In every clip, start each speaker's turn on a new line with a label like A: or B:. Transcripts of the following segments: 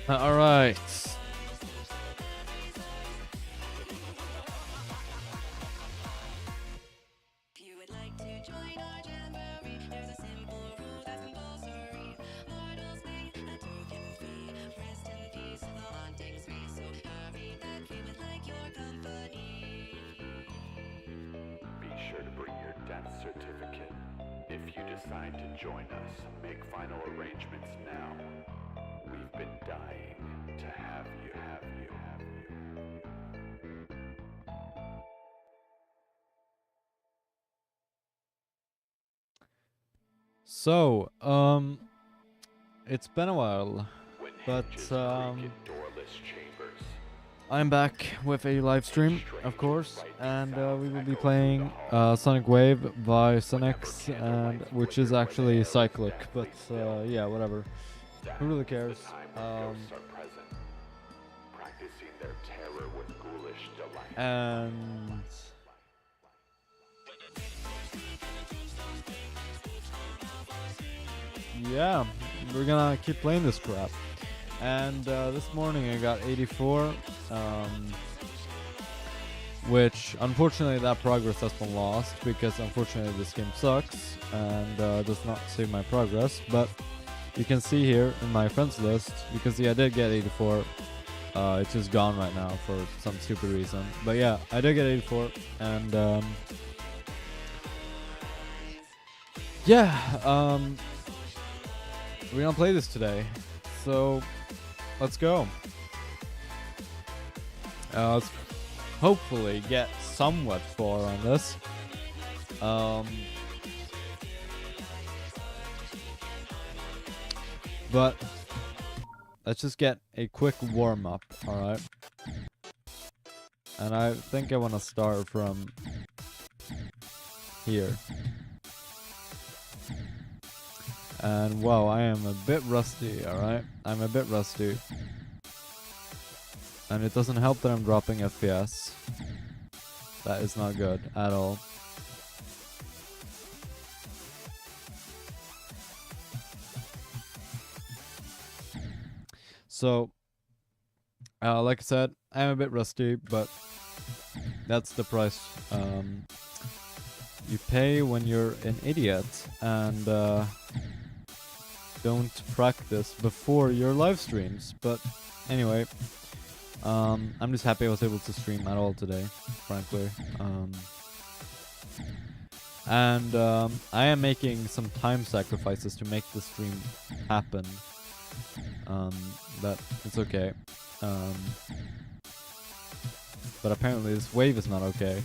A: All right.
B: Be sure to bring your death certificate. If you decide to join us, make final arrangements now. We've been dying to have you.
A: So, it's been a while, but I'm back with a live stream, of course, and we will be playing Sonic Wave by Sonex, and which is actually cyclic, but yeah, whatever. Who really cares? And yeah, we're gonna keep playing this crap. And this morning I got 84, which unfortunately that progress has been lost because unfortunately this game sucks and does not save my progress. But you can see here in my friends list, you can see I did get 84. It's just gone right now for some stupid reason. But yeah, I did get 84, and yeah, we're gonna play this today. So let's go. Let's hopefully get somewhat far on this. But let's just get a quick warm-up, alright? And I think I want to start from here. And wow, I am a bit rusty, alright? I'm a bit rusty. And it doesn't help that I'm dropping FPS. That is not good at all. So, like I said, I'm a bit rusty, but that's the price you pay when you're an idiot and don't practice before your live streams. But anyway, I'm just happy I was able to stream at all today, frankly. And I am making some time sacrifices to make the stream happen. But it's okay. But apparently this wave is not okay.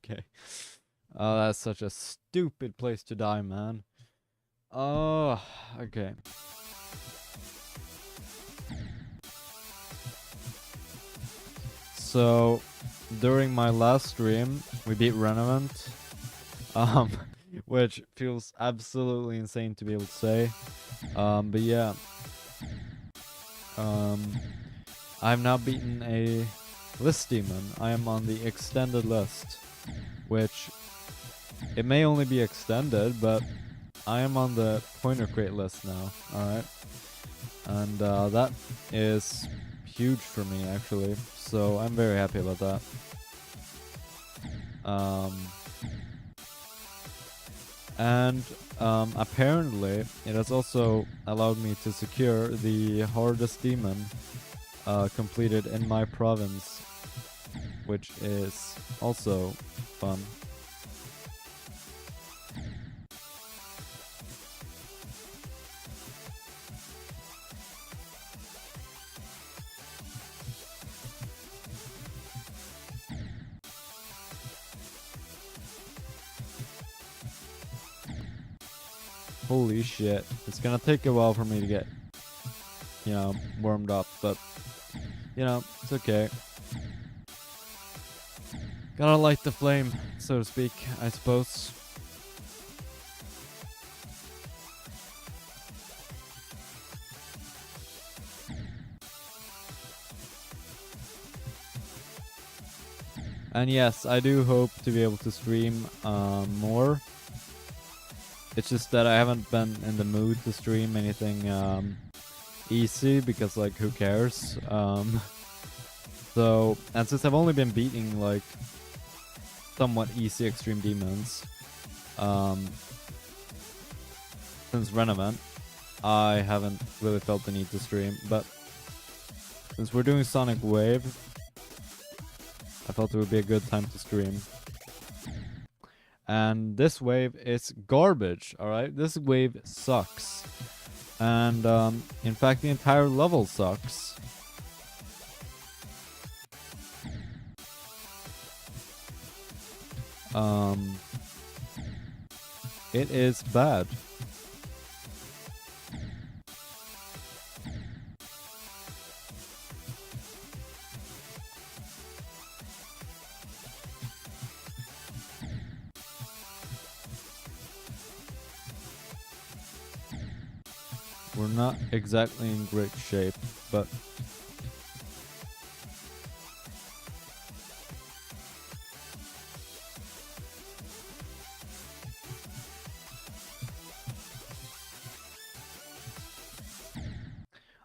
A: Okay. Oh, that's such a stupid place to die, man. Oh, okay. So, during my last stream, we beat Renevant, which feels absolutely insane to be able to say. But yeah, I've now beaten a list demon. I am on the extended list, which it may only be extended, but I am on the Pointercrate list now. All right, and that is huge for me actually. So I'm very happy about that. And apparently it has also allowed me to secure the hardest demon completed in my province, which is also fun. Holy shit. It's gonna take a while for me to get, you know, warmed up, but, you know, it's okay. Gotta light the flame, so to speak, I suppose. And yes, I do hope to be able to stream more. It's just that I haven't been in the mood to stream anything easy because, like, who cares? So, and since I've only been beating like somewhat easy extreme demons since Renevant, I haven't really felt the need to stream. But since we're doing Sonic Wave, I felt it would be a good time to stream. And this wave is garbage, alright? This wave sucks. And in fact, the entire level sucks. It is bad. We're not exactly in great shape, but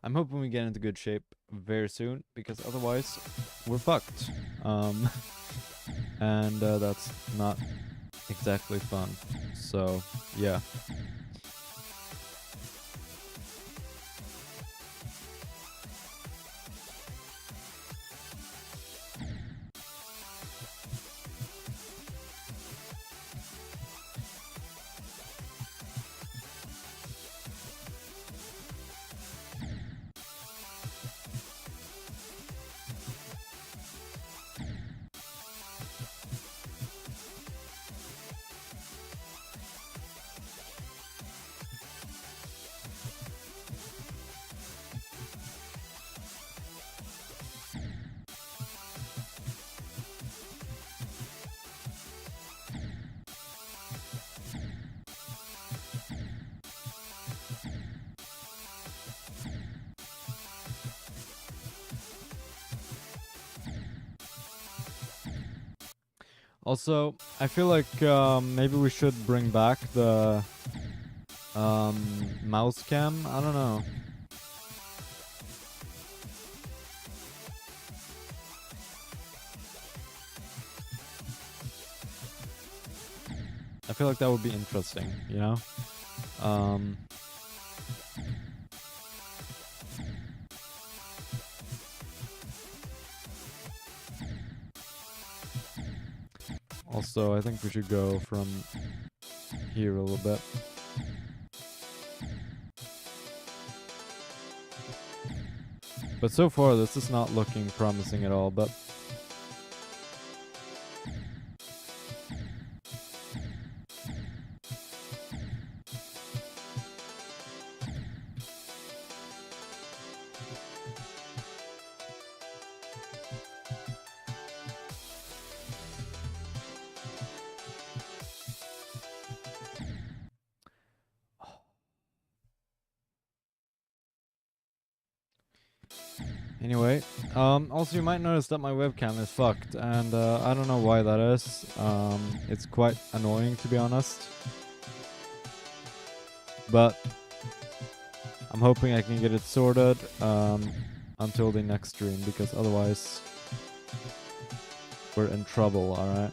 A: I'm hoping we get into good shape very soon, because otherwise we're fucked. And that's not exactly fun. So, yeah. Also, I feel like maybe we should bring back the mouse cam. I don't know. I feel like that would be interesting, you know? Also, I think we should go from here a little bit. But so far, this is not looking promising at all, but anyway, also you might notice that my webcam is fucked, and I don't know why that is. It's quite annoying, to be honest. But I'm hoping I can get it sorted until the next stream, because otherwise we're in trouble, alright?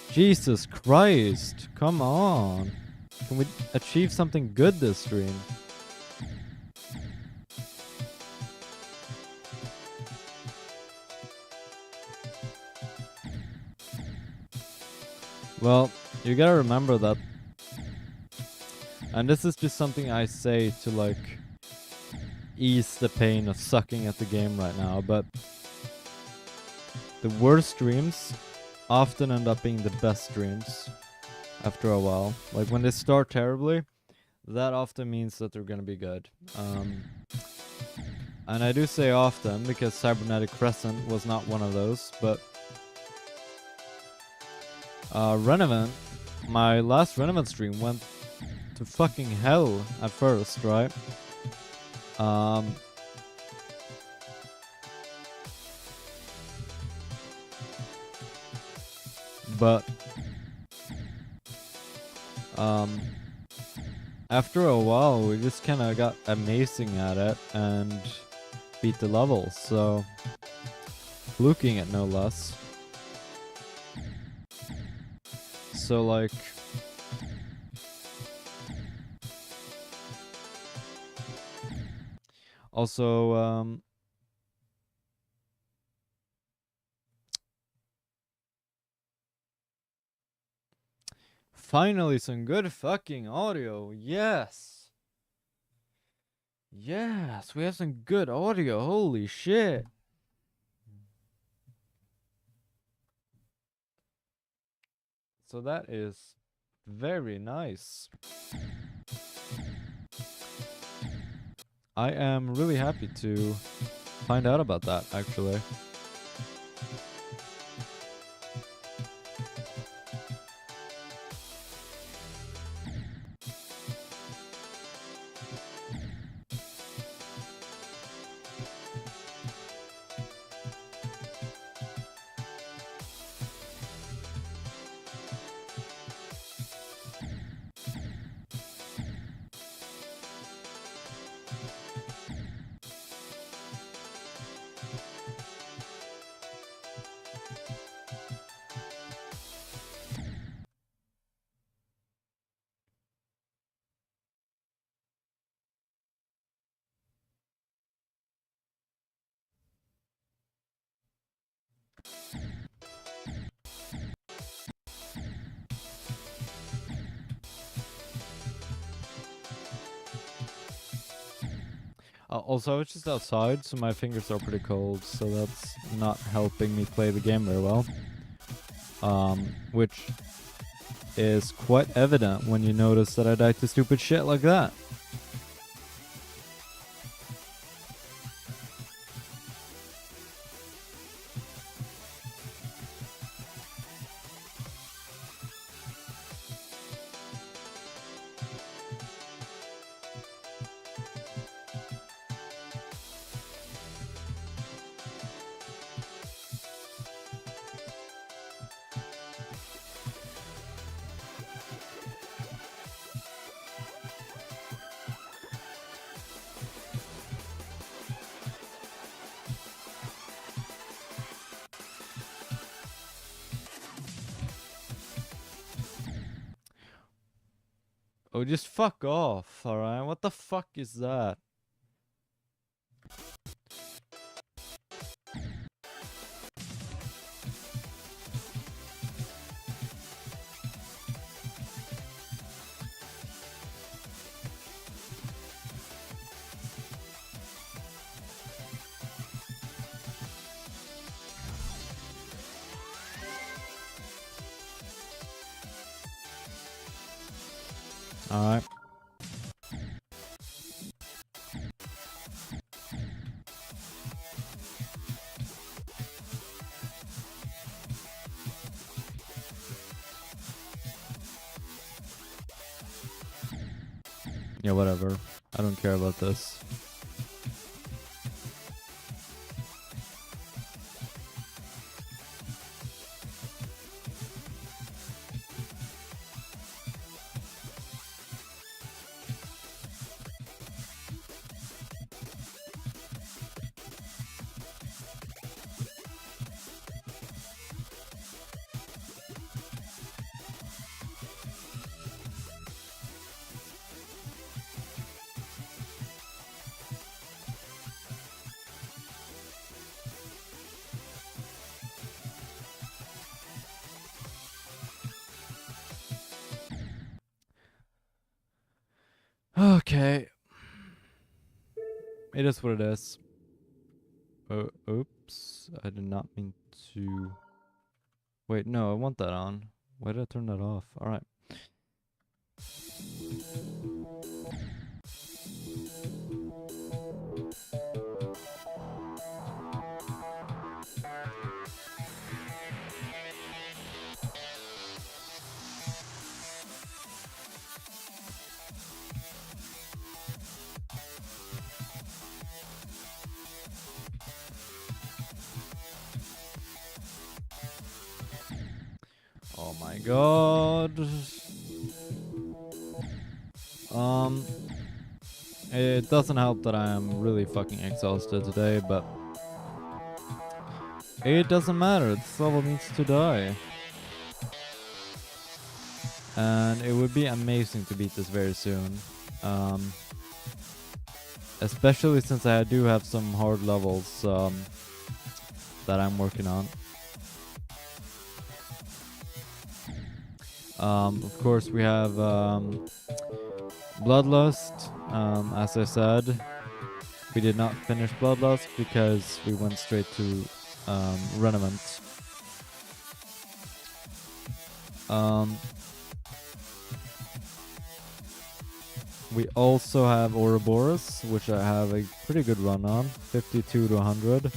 A: Jesus Christ, come on. Can we achieve something good this stream? Well, you gotta remember that, and this is just something I say to like ease the pain of sucking at the game right now, but the worst streams often end up being the best streams after a while. Like when they start terribly, that often means that they're gonna be good. And I do say often because Cybernetic Crescent was not one of those, but Renevant, my last Renevant stream went to fucking hell at first, right? But after a while, we just kind of got amazing at it and beat the levels, so fluking it no less. So like, also finally some good fucking audio. Yes. Yes, we have some good audio. Holy shit. So that is very nice. I am really happy to find out about that, actually. Also, I was just outside, so my fingers are pretty cold, so that's not helping me play the game very well. Which is quite evident when you notice that I died to stupid shit like that. Oh, just fuck off, alright? What the fuck is that? Alright. Yeah, whatever. I don't care about this. Okay. It is what it is. Oops. I did not mean to... Wait, no, I want that on. Why did I turn that off? Alright. my god. It doesn't help that I am really fucking exhausted today, but it doesn't matter. This level needs to die. And it would be amazing to beat this very soon. Especially since I do have some hard levels that I'm working on. Of course, we have Bloodlust. As I said, we did not finish Bloodlust because we went straight to Renevant. We also have Ouroboros, which I have a pretty good run on, 52 to 100.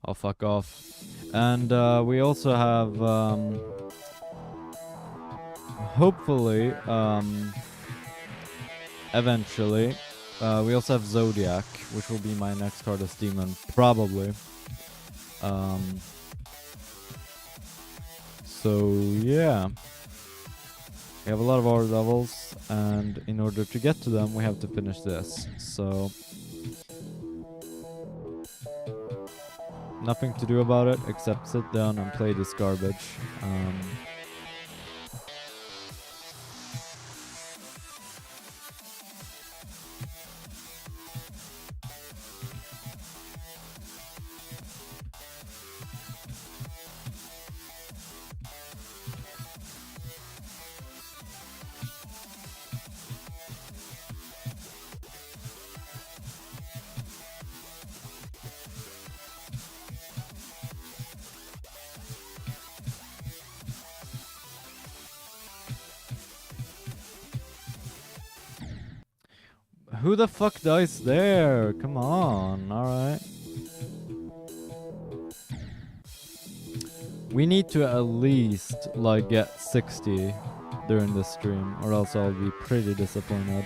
A: I'll fuck off. And we also have, hopefully, eventually, we also have Zodiac, which will be my next hardest demon, probably. So yeah, we have a lot of hard levels, and in order to get to them, we have to finish this. So nothing to do about it except sit down and play this garbage. Who the fuck dies there? Come on, alright. We need to at least, like, get 60 during this stream, or else I'll be pretty disappointed.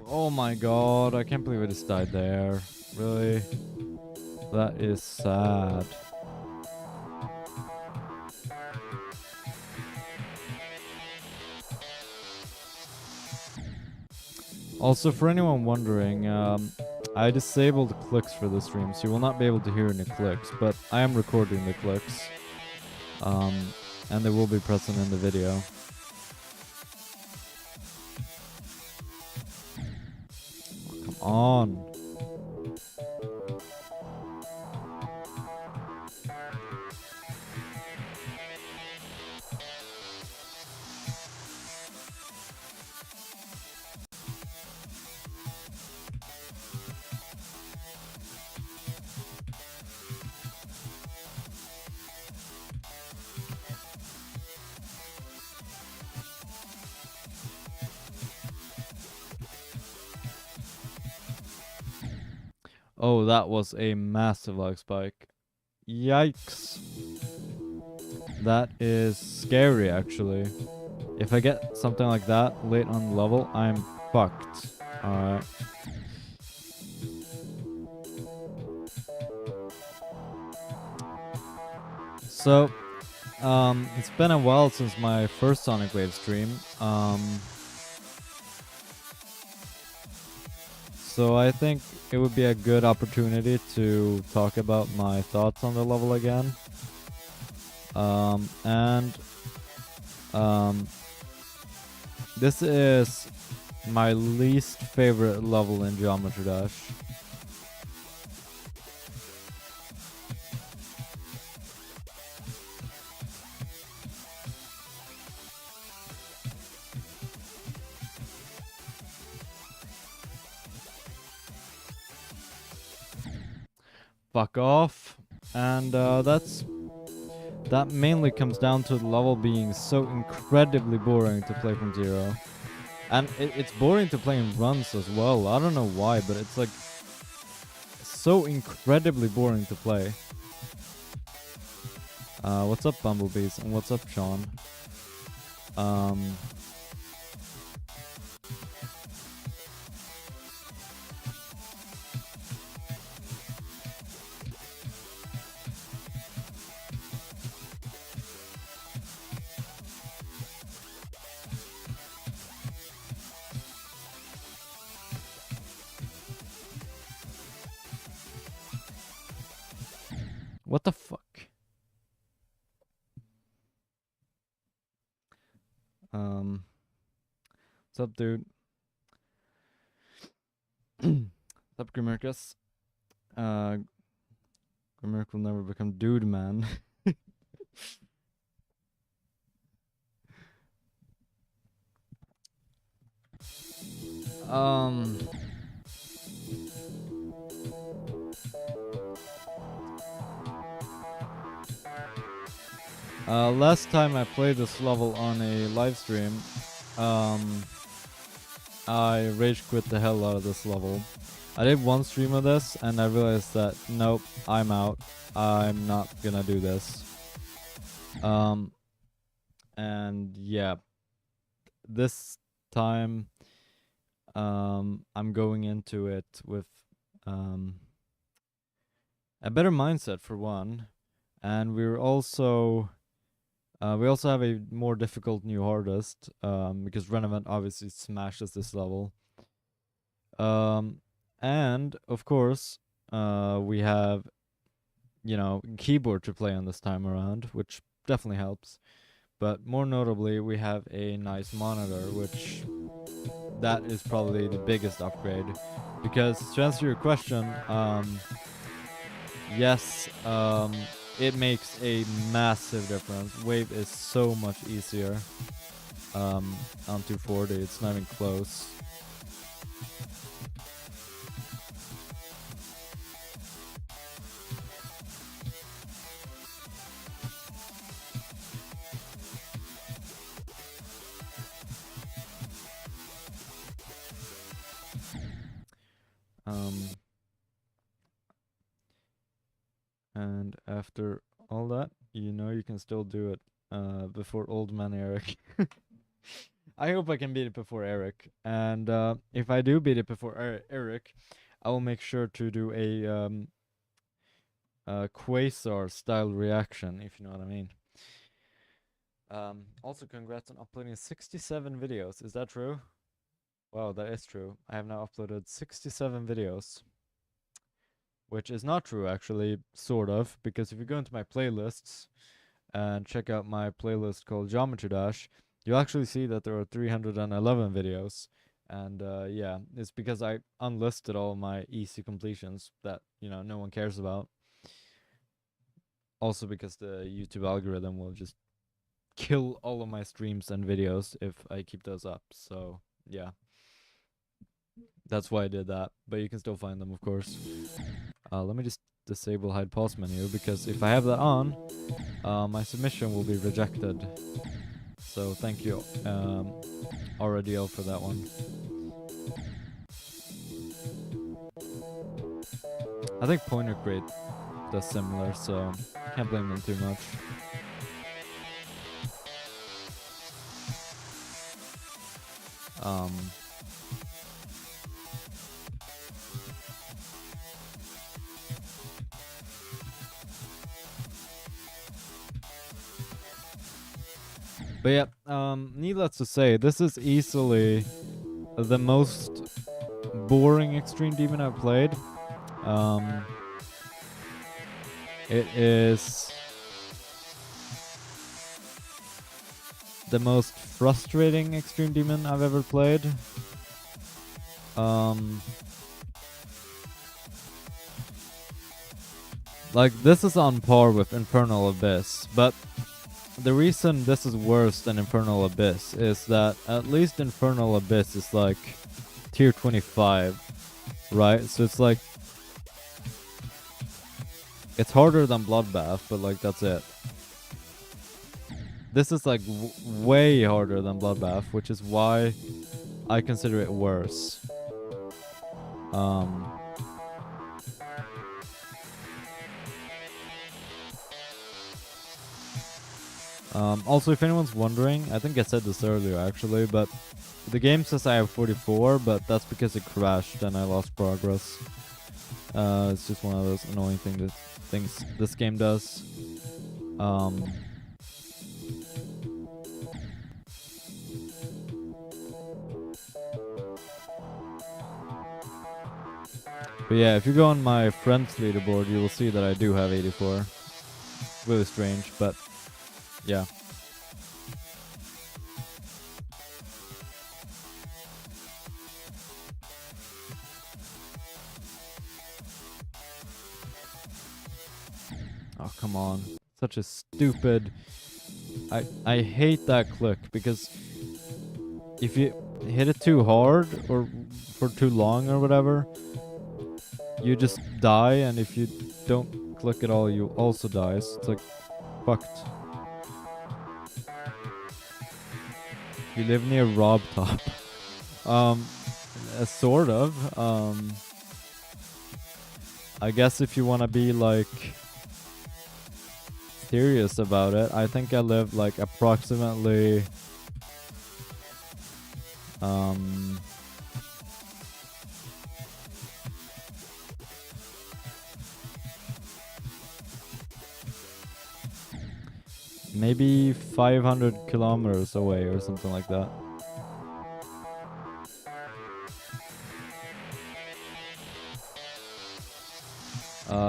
A: Oh my god, I can't believe I just died there. Really? That is sad. Also, for anyone wondering, I disabled clicks for the stream, so you will not be able to hear any clicks, but I am recording the clicks. And they will be present in the video. Come on. Oh, that was a massive lag spike. Yikes. That is scary, actually. If I get something like that late on the level, I'm fucked. Alright. So, it's been a while since my first Sonic Wave stream. So I think it would be a good opportunity to talk about my thoughts on the level again. And This is my least favorite level in Geometry Dash. Fuck off. And that mainly comes down to the level being so incredibly boring to play from zero. And it's boring to play in runs as well. I don't know why, but it's like so incredibly boring to play. What's up, Bumblebees? And what's up, Sean? What the fuck? What's up, dude? What's up, Grimmerkus? Grimmerk will never become dude, man. Last time I played this level on a live stream, I rage quit the hell out of this level. I did one stream of this and I realized that nope, I'm out. I'm not gonna do this. And yeah, this time I'm going into it with a better mindset for one, and we also have a more difficult new hardest because Renevant obviously smashes this level. And of course, we have, you know, keyboard to play on this time around, which definitely helps. But more notably, we have a nice monitor, which that is probably the biggest upgrade. Because to answer your question, yes, it makes a massive difference. Wave is so much easier on 240. It's not even close. And after all that, you know you can still do it before old man Eric. I hope I can beat it before Eric. And if I do beat it before Eric, I will make sure to do a Quasar style reaction, if you know what I mean. Also, congrats on uploading 67 videos. Is that true? Wow, that is true. I have now uploaded 67 videos. Which is not true, actually, sort of, because if you go into my playlists and check out my playlist called Geometry Dash, you'll actually see that there are 311 videos. And yeah, it's because I unlisted all my easy completions that, you know, no one cares about. Also because the YouTube algorithm will just kill all of my streams and videos if I keep those up. So, yeah. That's why I did that, but you can still find them, of course. Let me just disable hide pause menu, because if I have that on, my submission will be rejected. So thank you, AREDL, for that one. I think Pointercrate does similar, so can't blame them too much. But yeah, needless to say, this is easily the most boring Extreme Demon I've played. the most frustrating Extreme Demon I've ever played. Like, this is on par with Infernal Abyss, but the reason this is worse than Infernal Abyss is that at least Infernal Abyss is like tier 25, right? So it's like, it's harder than Bloodbath, but like that's it. This is like way harder than Bloodbath, which is why I consider it worse. Also, if anyone's wondering, I think I said this earlier actually, but the game says I have 44, but that's because it crashed and I lost progress. It's just one of those annoying things this game does. But yeah, if you go on my friends leaderboard, you will see that I do have 84. Really strange, but yeah. Oh, come on. Such a stupid... I hate that click, because if you hit it too hard or for too long or whatever, you just die, and if you don't click at all, you also die. So it's like, fucked. You live near Rob Top. Sort of. I guess if you want to be like serious about it, I think I live like approximately maybe 500 kilometers away or something like that.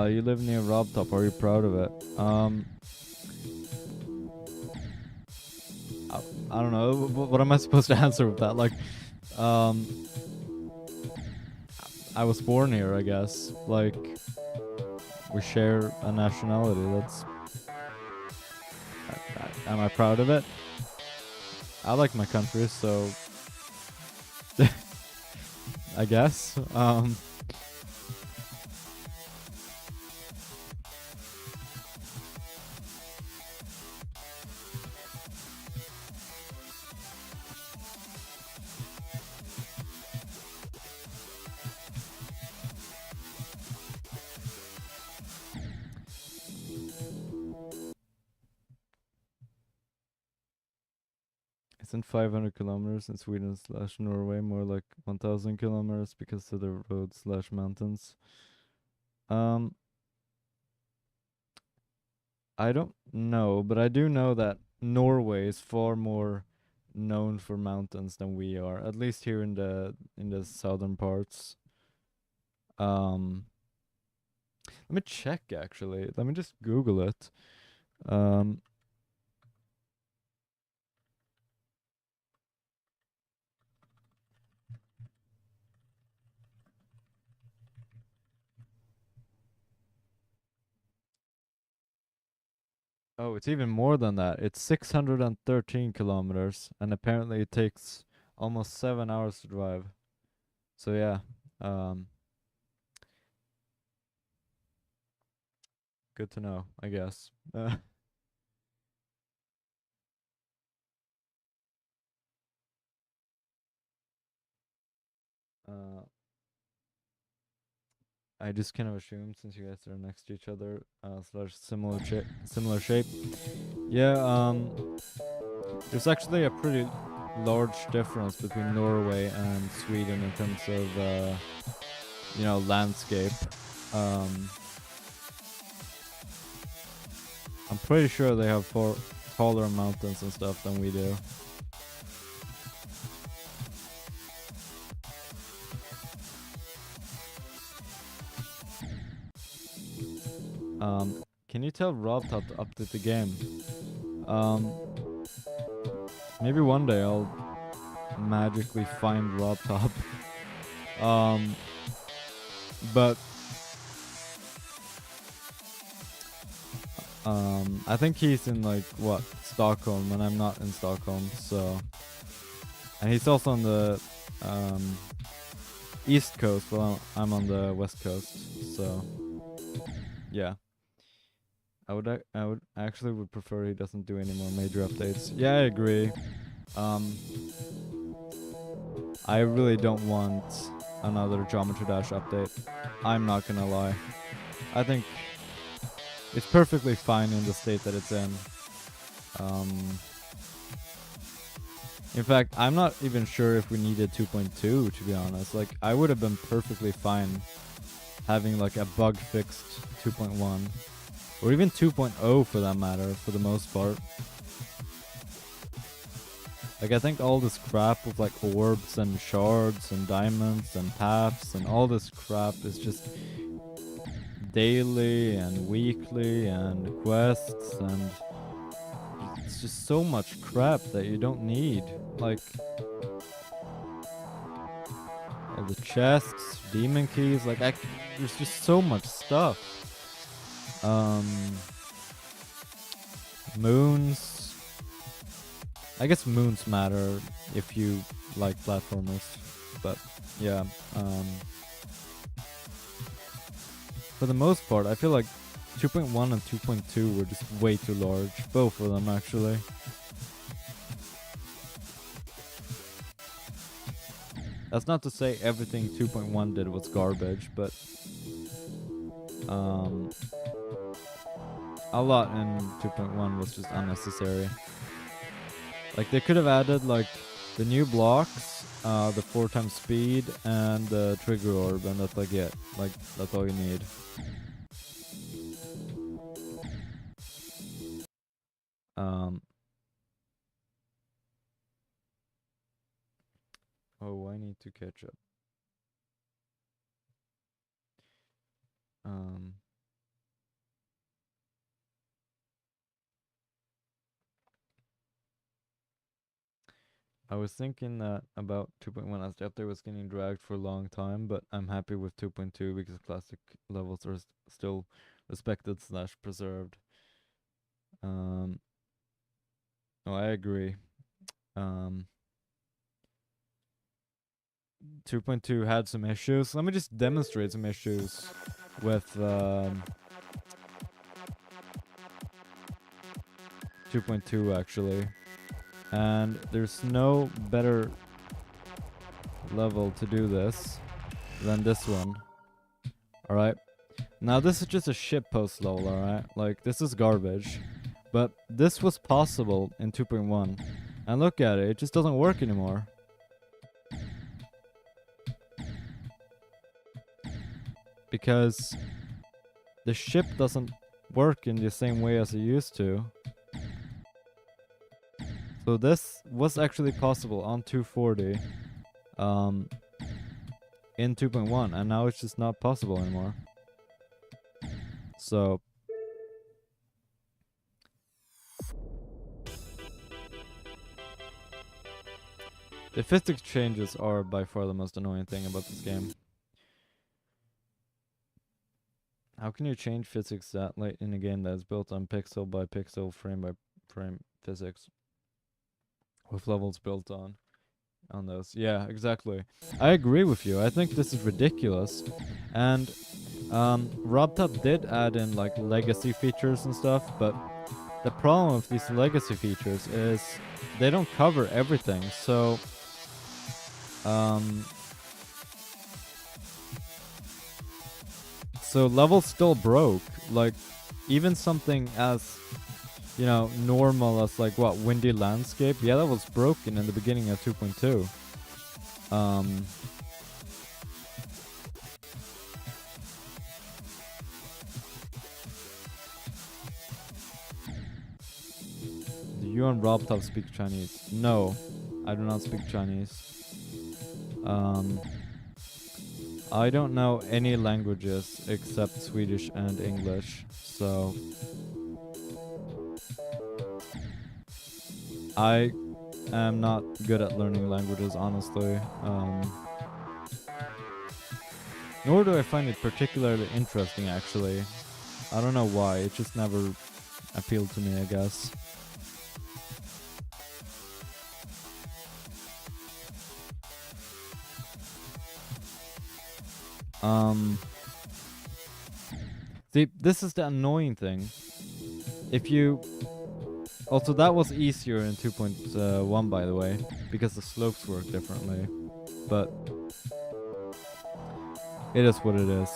A: You live near Rob Top. Are you proud of it? I don't know. What am I supposed to answer with that? Like, I was born here, I guess. Like, we share a nationality. That's... am I proud of it? I like my country, so... I guess. Isn't 500 kilometers in Sweden / Norway more like 1,000 kilometers because of the roads / mountains? I don't know, but I do know that Norway is far more known for mountains than we are, at least here in the southern parts. Let me check actually. Let me just Google it. Oh, it's even more than that. It's 613 kilometers, and apparently it takes almost 7 hours to drive. So yeah, good to know, I guess. I just kind of assumed since you guys are next to each other, / similar shape. Yeah, there's actually a pretty large difference between Norway and Sweden in terms of, you know, landscape. I'm pretty sure they have far taller mountains and stuff than we do. Can you tell Rob Top to update the game? Maybe one day I'll magically find Rob Top. But I think he's in like what, Stockholm, and I'm not in Stockholm, so, and he's also on the East Coast, while I'm on the West Coast, so yeah. I would actually would prefer he doesn't do any more major updates. Yeah, I agree. I really don't want another Geometry Dash update. I'm not gonna lie. I think it's perfectly fine in the state that it's in. In fact, I'm not even sure if we needed 2.2, to be honest. Like, I would have been perfectly fine having like a bug fixed 2.1, or even 2.0 for that matter, for the most part. Like, I think all this crap with like orbs and shards and diamonds and paths and all this crap is just daily and weekly and quests, and it's just so much crap that you don't need. Like, all the chests, demon keys, like there's just so much stuff. Moons. I guess moons matter if you like platformers, but yeah. For the most part, I feel like 2.1 and 2.2 were just way too large. Both of them, actually. That's not to say everything 2.1 did was garbage, but a lot in 2.1 was just unnecessary. Like, they could have added like the new blocks, the 4x speed, and the trigger orb, and that's like it. Like, that's all you need. Oh, I need to catch up. I was thinking that about 2.1 as the update was getting dragged for a long time, but I'm happy with 2.2 because classic levels are still respected / preserved. Oh, I agree. 2.2 had some issues. Let me just demonstrate some issues with 2.2 actually. And there's no better level to do this than this one. Alright? Now this is just a shitpost level, alright? Like, this is garbage. But this was possible in 2.1. And look at it, it just doesn't work anymore. Because the ship doesn't work in the same way as it used to. So this was actually possible on 240 in 2.1, and now it's just not possible anymore. So the physics changes are by far the most annoying thing about this game. How can you change physics that late in a game that is built on pixel by pixel, frame by frame physics? With levels built on those. Yeah, exactly. I agree with you. I think this is ridiculous. And RobTop did add in like legacy features and stuff, but the problem with these legacy features is they don't cover everything. So levels still broke. Like, even something as, you know, normal as like what, windy landscape, yeah, that was broken in the beginning of 2.2. Do you and RobTop speak Chinese? No, I do not speak Chinese. I don't know any languages except Swedish and English, so I am not good at learning languages, honestly. Nor do I find it particularly interesting, actually. I don't know why, it just never appealed to me, I guess. See, this is the annoying thing. If you... Also, that was easier in 2.1, by the way, because the slopes work differently. But... it is what it is.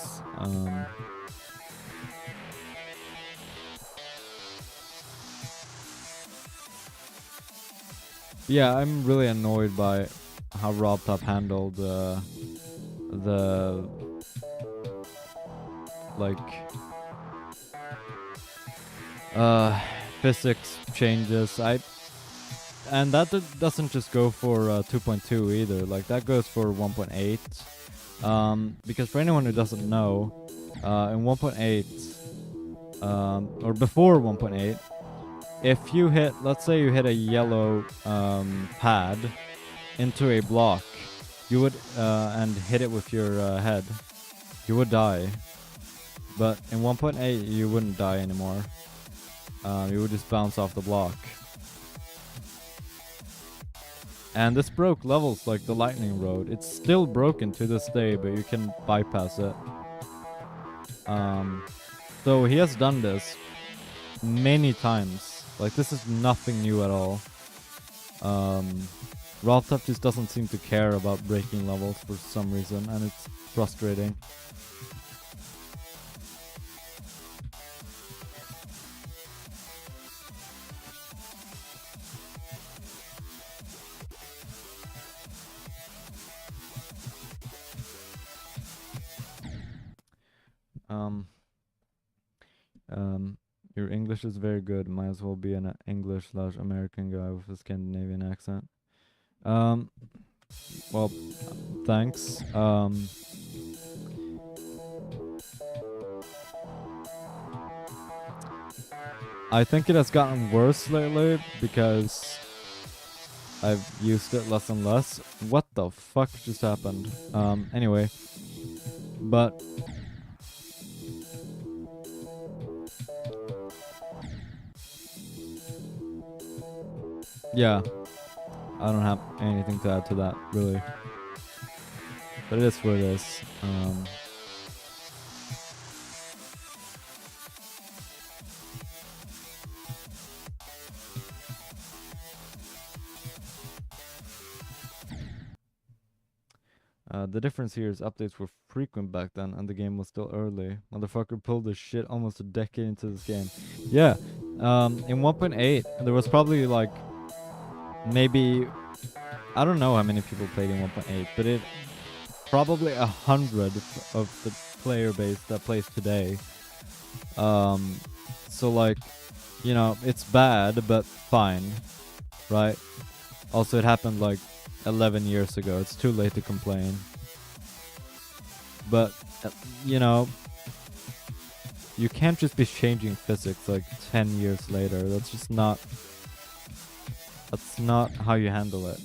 A: Yeah, I'm really annoyed by how RobTop handled the like physics changes. And that doesn't just go for 2.2 either. Like that goes for 1.8. Because for anyone who doesn't know, in 1.8 or before 1.8, if you hit, let's say you hit a yellow pad into a block, you would and hit it with your head, you would die. But in 1.8 you wouldn't die anymore. You would just bounce off the block. And this broke levels like the lightning road. It's still broken to this day, but you can bypass it. So he has done this many times. Like this is nothing new at all. RobTop just doesn't seem to care about breaking levels for some reason, and it's frustrating. Your English is very good. Might as well be an English/American guy with a Scandinavian accent. Well, thanks. I think it has gotten worse lately because I've used it less and less. What the fuck just happened? Anyway, but yeah, I don't have anything to add to that, really. But it is what it is. The difference here is updates were frequent back then, and the game was still early. Motherfucker pulled this shit almost a decade into this game. Yeah, in 1.8, there was probably like, maybe, I don't know how many people played in 1.8, but it probably 100 of the player base that plays today. So like, you know, it's bad, but fine, right? Also, it happened like 11 years ago. It's too late to complain. But, you know, you can't just be changing physics like 10 years later. That's just not... That's not how you handle it.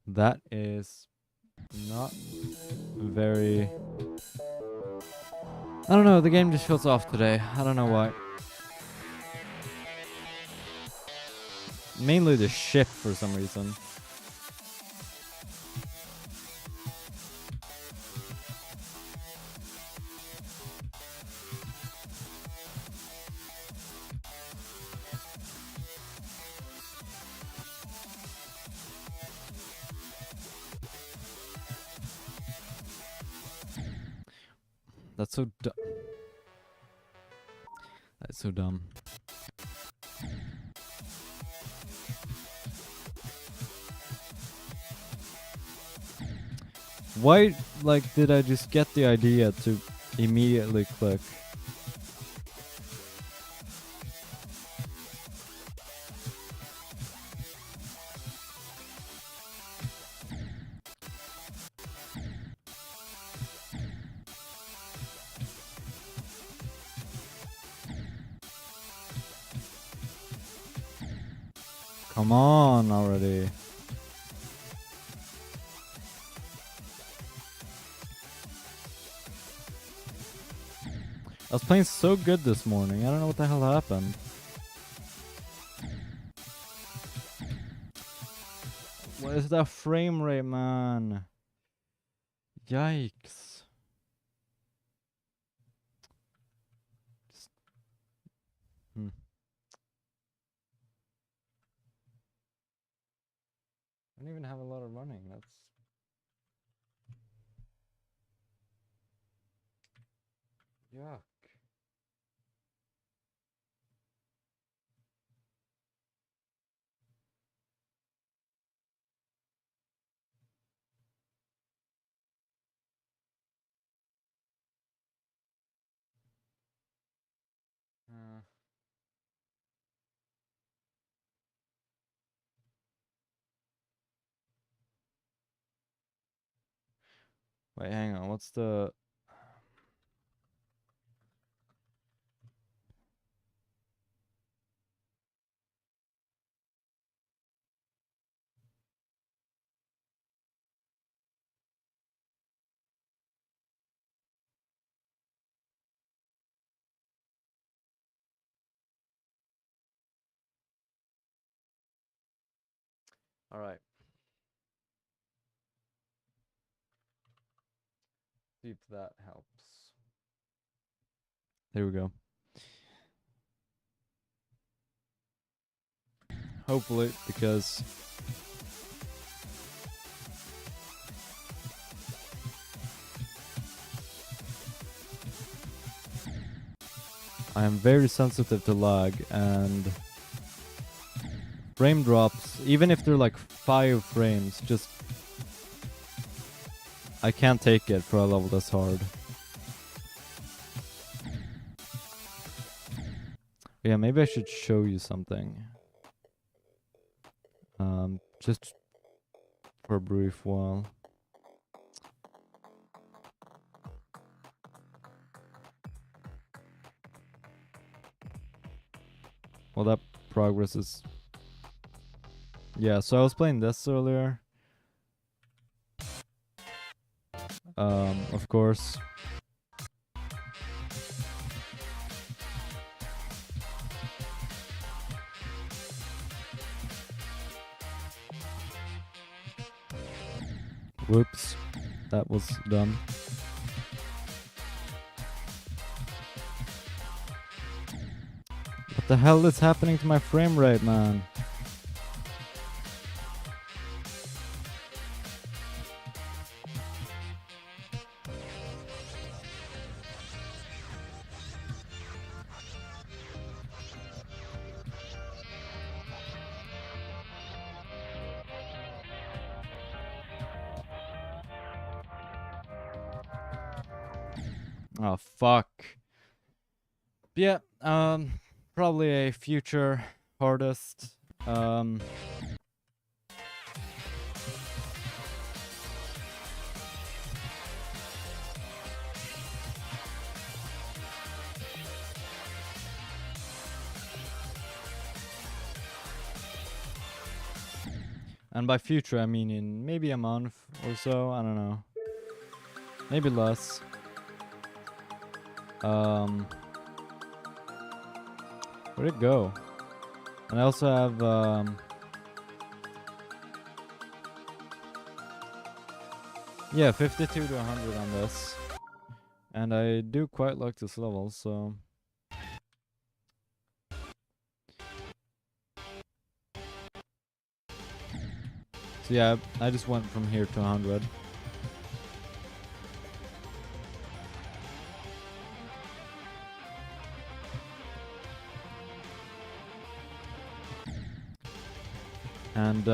A: That is not very... I don't know, the game just feels off today. I don't know why. Mainly the ship for some reason. That's so dumb. That's so dumb. Why, like, did I just get the idea to immediately click Come on already. I was playing so good this morning. I don't know what the hell happened. What is that frame rate, man? Yikes. I don't even have a lot of running. That's yuck. Wait, hang on. What's the... Alright. See if that helps. There we go. Hopefully, because... I am very sensitive to lag, and frame drops, even if they're like 5 frames, just... I can't take it for a level that's hard. Yeah, maybe I should show you something. Just for a brief while. Well, that progress is... Yeah, so I was playing this earlier. Of course. Whoops. That was dumb. What the hell is happening to my frame rate, man? Oh, fuck. Yeah, probably a future hardest. And by future, I mean in maybe a month or so. I don't know. Maybe less. Where'd it go? And I also have yeah, 52 to 100 on this. And I do quite like this level, so... So yeah, I just went from here to 100. And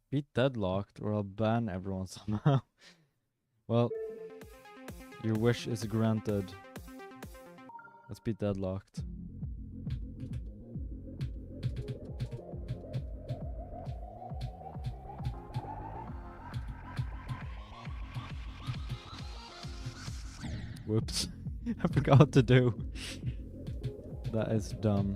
A: beat deadlocked or I'll ban everyone somehow. Well, your wish is granted. Let's beat deadlocked. Whoops. I forgot what to do. That is dumb.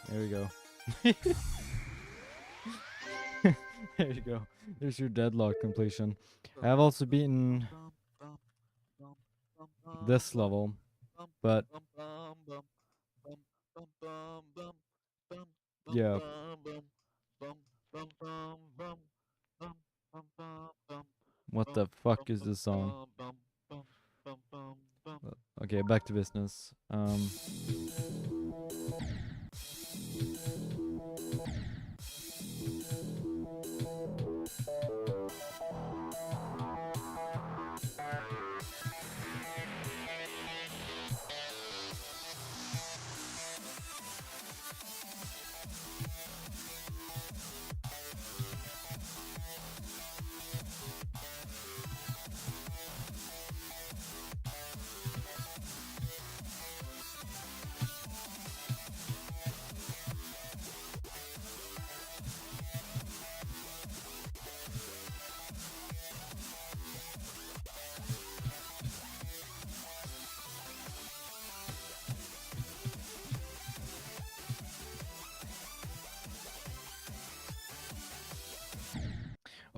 A: There we go. There you go. There's your deadlock completion. I have also beaten this level, but yeah. What the fuck is this song? Okay, back to business.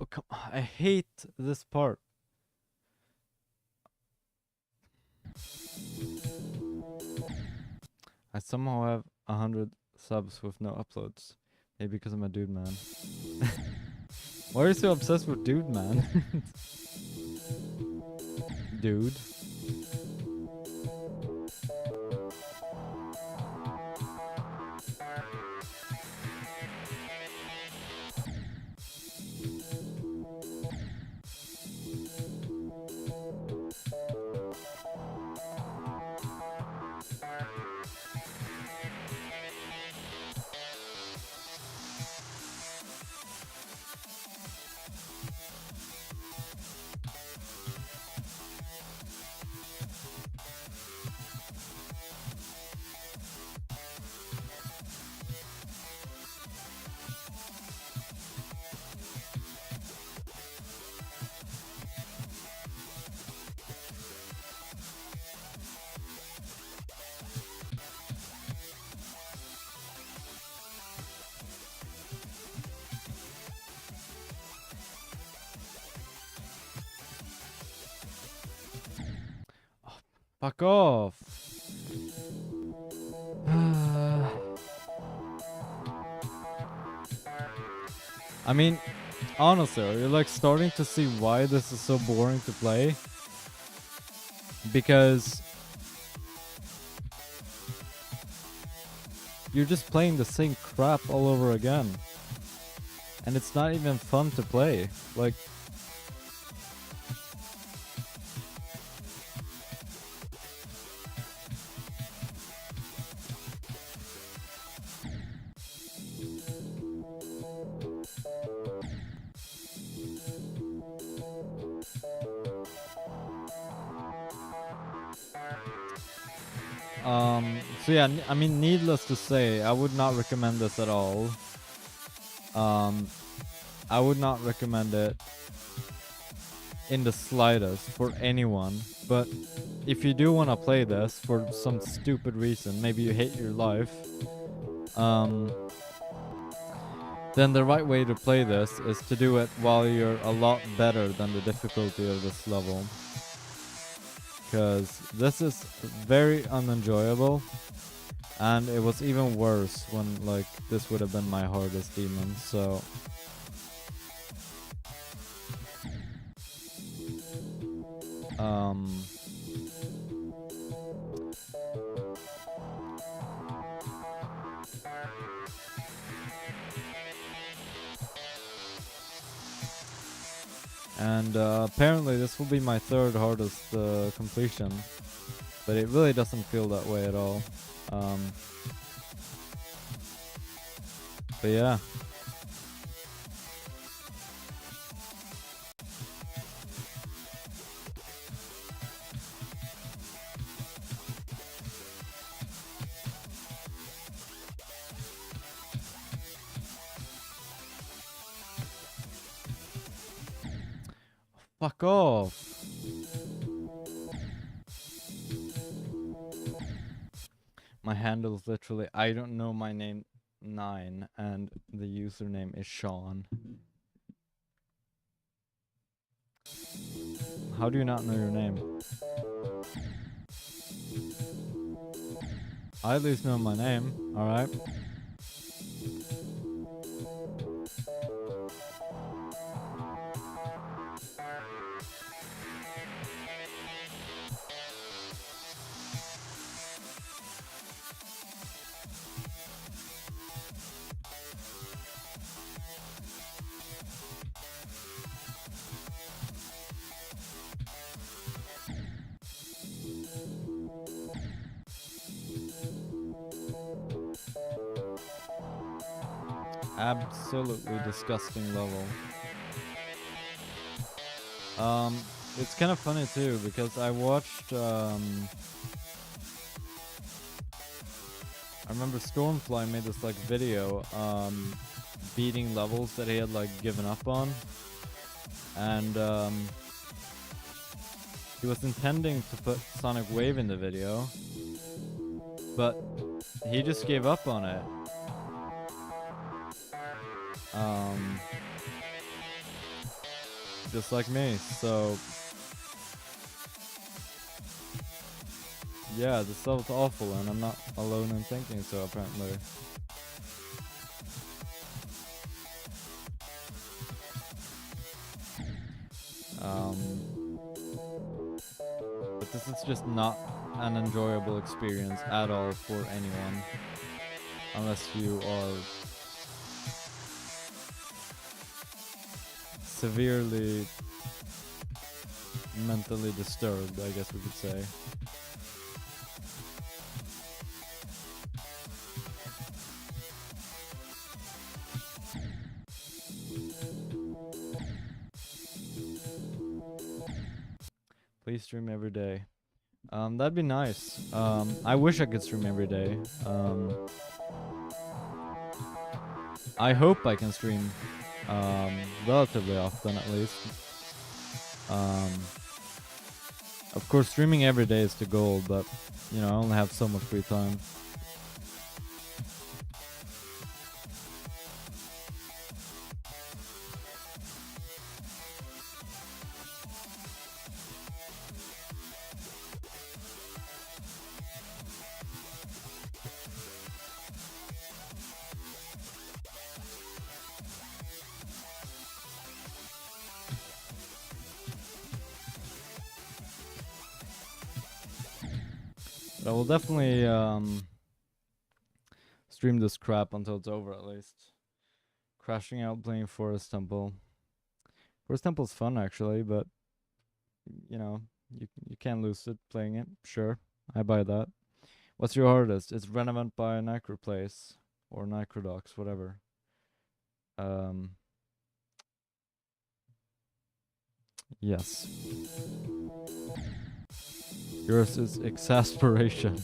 A: Oh, come on. I hate this part. I somehow have 100 subs with no uploads. Maybe because I'm a dude man. Why are you so obsessed with dude man? Dude. Fuck off. I mean, honestly, are you like starting to see why this is so boring to play? Because you're just playing the same crap all over again. And it's not even fun to play. Like, So yeah, I mean, needless to say, I would not recommend this at all. I would not recommend it in the slightest for anyone. But if you do want to play this for some stupid reason, maybe you hate your life, then the right way to play this is to do it while you're a lot better than the difficulty of this level. Because this is very unenjoyable, and it was even worse when like this would have been my hardest demon, so and apparently this will be my third hardest completion, but it really doesn't feel that way at all. But yeah. Fuck off. My handle is literally I don't know my name 9 and the username is Sean. How do you not know your name? I at least know my name, alright? Absolutely disgusting level. It's kind of funny too because I watched I remember Stormfly made this like video beating levels that he had like given up on, and he was intending to put Sonic Wave in the video, but he just gave up on it. Just like me, so yeah, this level's awful and I'm not alone in thinking so apparently. But this is just not an enjoyable experience at all for anyone, unless you are severely mentally disturbed, I guess we could say. Please stream every day. That'd be nice. I wish I could stream every day. I hope I can stream relatively often at least. Of course, streaming every day is the goal, but you know, I only have so much free time. But I will definitely stream this crap until it's over at least. Crashing out playing Forest Temple. Forest Temple's fun actually, but you know, you can't lose it playing it. Sure, I buy that. What's your hardest? It's Renevant by nikroplays or nikrodox, whatever. Yes. Yours is exasperation.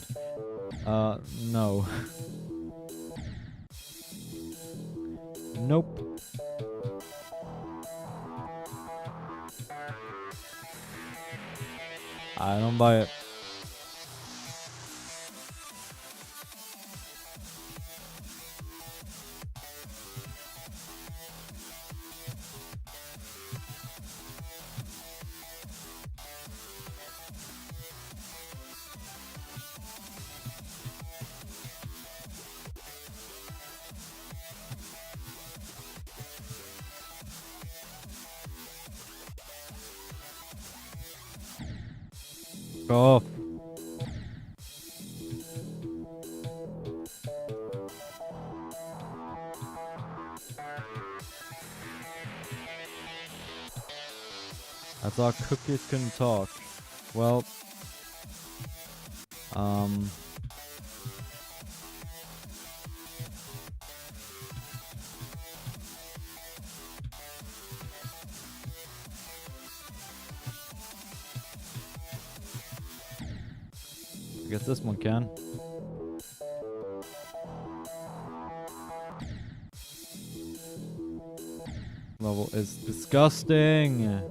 A: No. Nope. I don't buy it. Go off. I thought cookies couldn't talk. Well, I guess this one can. Level is disgusting.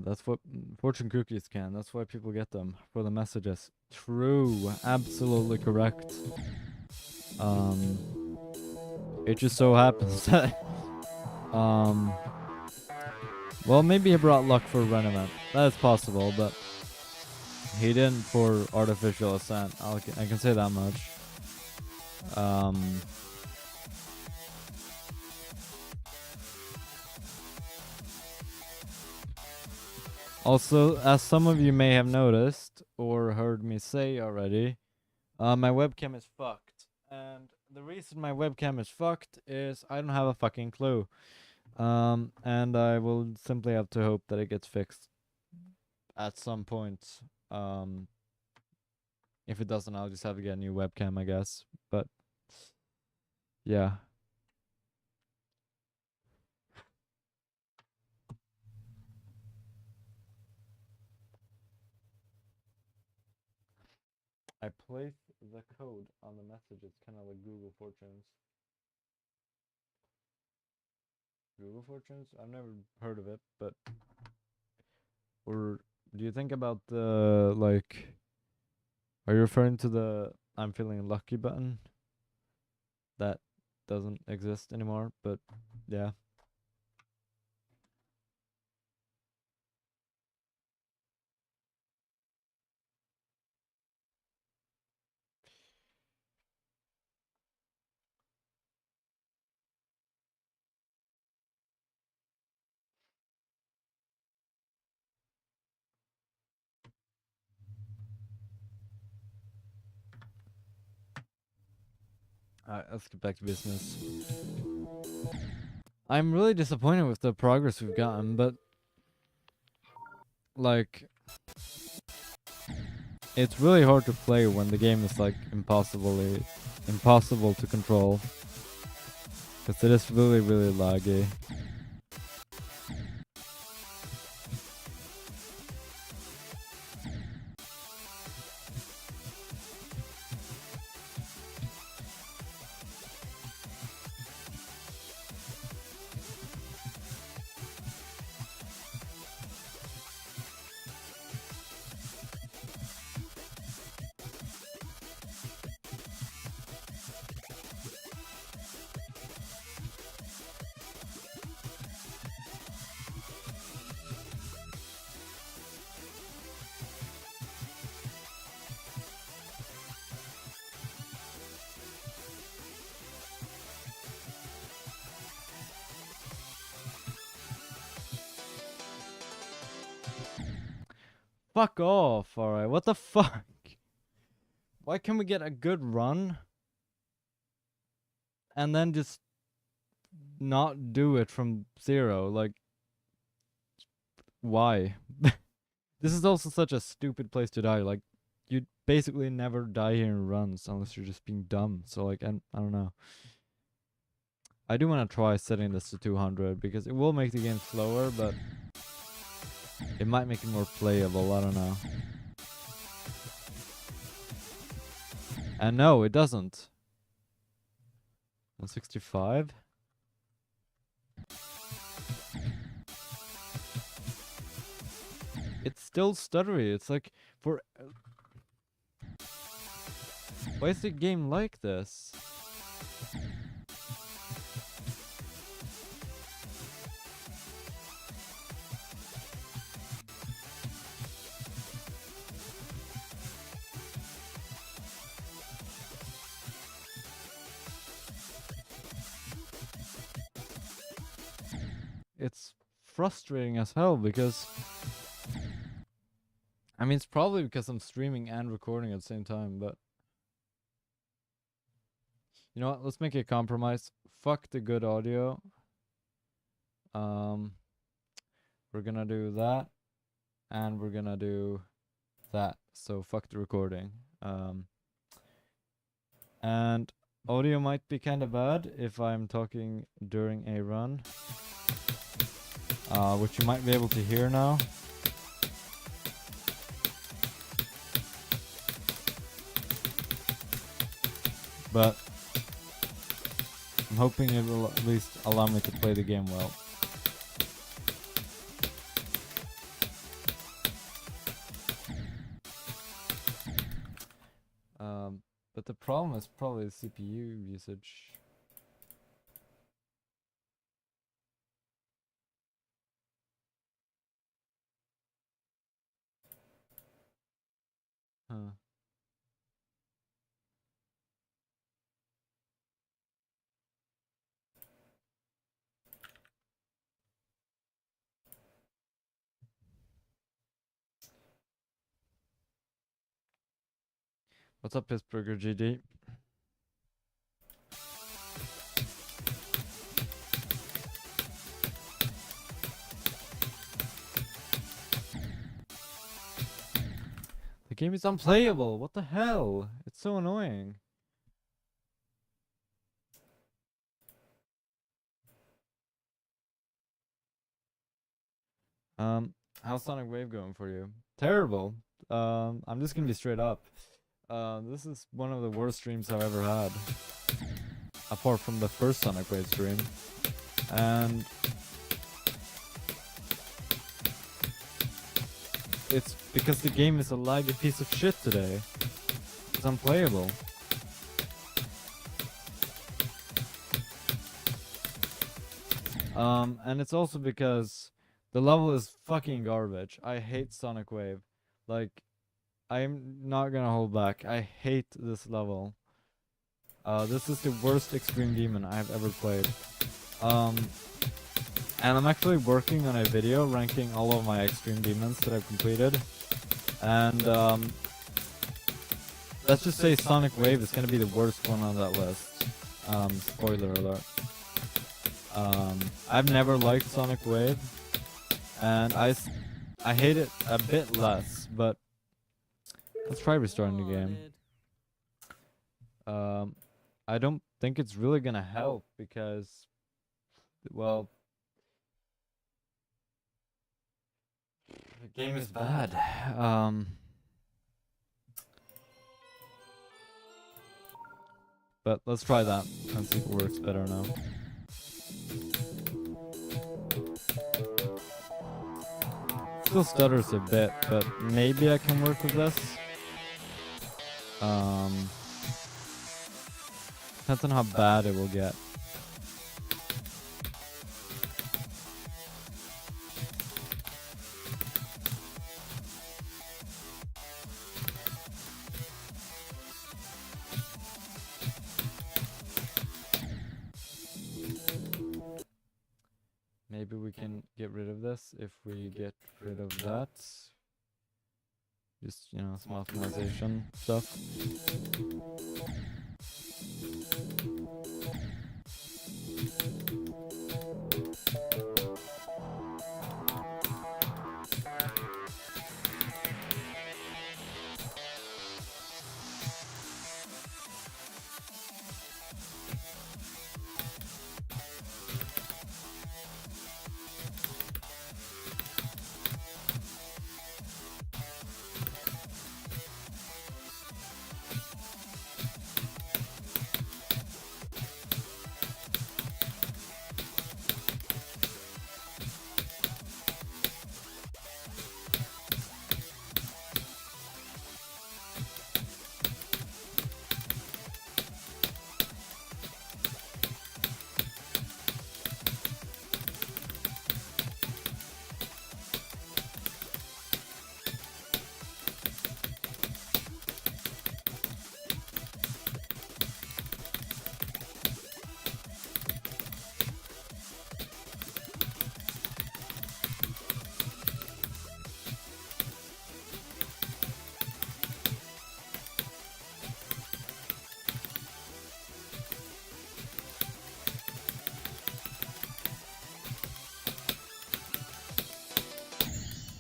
A: That's what fortune cookies can. That's why people get them for the messages. True, absolutely correct. It just so happens that well, maybe he brought luck for Renevant. That is possible, but he didn't for artificial ascent. I can say that much. Also, as some of you may have noticed or heard me say already, my webcam is fucked. And the reason my webcam is fucked is I don't have a fucking clue. And I will simply have to hope that it gets fixed at some point. If it doesn't, I'll just have to get a new webcam, I guess. But yeah. I place the code on the messages, kind of like Google Fortunes. Google Fortunes? I've never heard of it, but or do you think about the like? Are you referring to the "I'm feeling lucky" button? That doesn't exist anymore, but yeah. Alright, let's get back to business. I'm really disappointed with the progress we've gotten, but like it's really hard to play when the game is like impossible to control. Because it is really, really laggy. Fuck off, alright, what the fuck? Why can't we get a good run? And then just not do it from zero? Like, why? This is also such a stupid place to die. Like, you basically never die here in runs unless you're just being dumb. So like, I don't know. I do want to try setting this to 200 because it will make the game slower, but it might make it more playable. I don't know. And no, it doesn't. 165. It's still stuttery. It's like for. Why is the game like this? It's frustrating as hell because I mean, it's probably because I'm streaming and recording at the same time, but you know what? Let's make a compromise. Fuck the good audio. We're gonna do that, and we're gonna do that. So fuck the recording. And audio might be kind of bad if I'm talking during a run, which you might be able to hear now. But I'm hoping it will at least allow me to play the game well. But the problem is probably the CPU usage. Huh. What's up, Pittsburgher GD? The game is unplayable. What the hell? It's so annoying. How's Sonic Wave going for you? Terrible. I'm just gonna be straight up. This is one of the worst streams I've ever had. Apart from the first Sonic Wave stream. And it's because the game is a laggy piece of shit today. It's unplayable. And it's also because the level is fucking garbage. I hate Sonic Wave. Like, I'm not gonna hold back. I hate this level. This is the worst Extreme Demon I've ever played. And I'm actually working on a video ranking all of my Extreme Demons that I've completed. And let's just say Sonic Wave is gonna be the worst one on that list. Spoiler alert. I've never liked Sonic Wave, and I hate it a bit less, but let's try restarting the game. I don't think it's really gonna help because, well, the game is bad. But let's try that and see if it works better now. Still stutters a bit, but maybe I can work with this. Depends on how bad it will get. Maybe we can get rid of this if we get rid of that. Just, you know, some optimization stuff.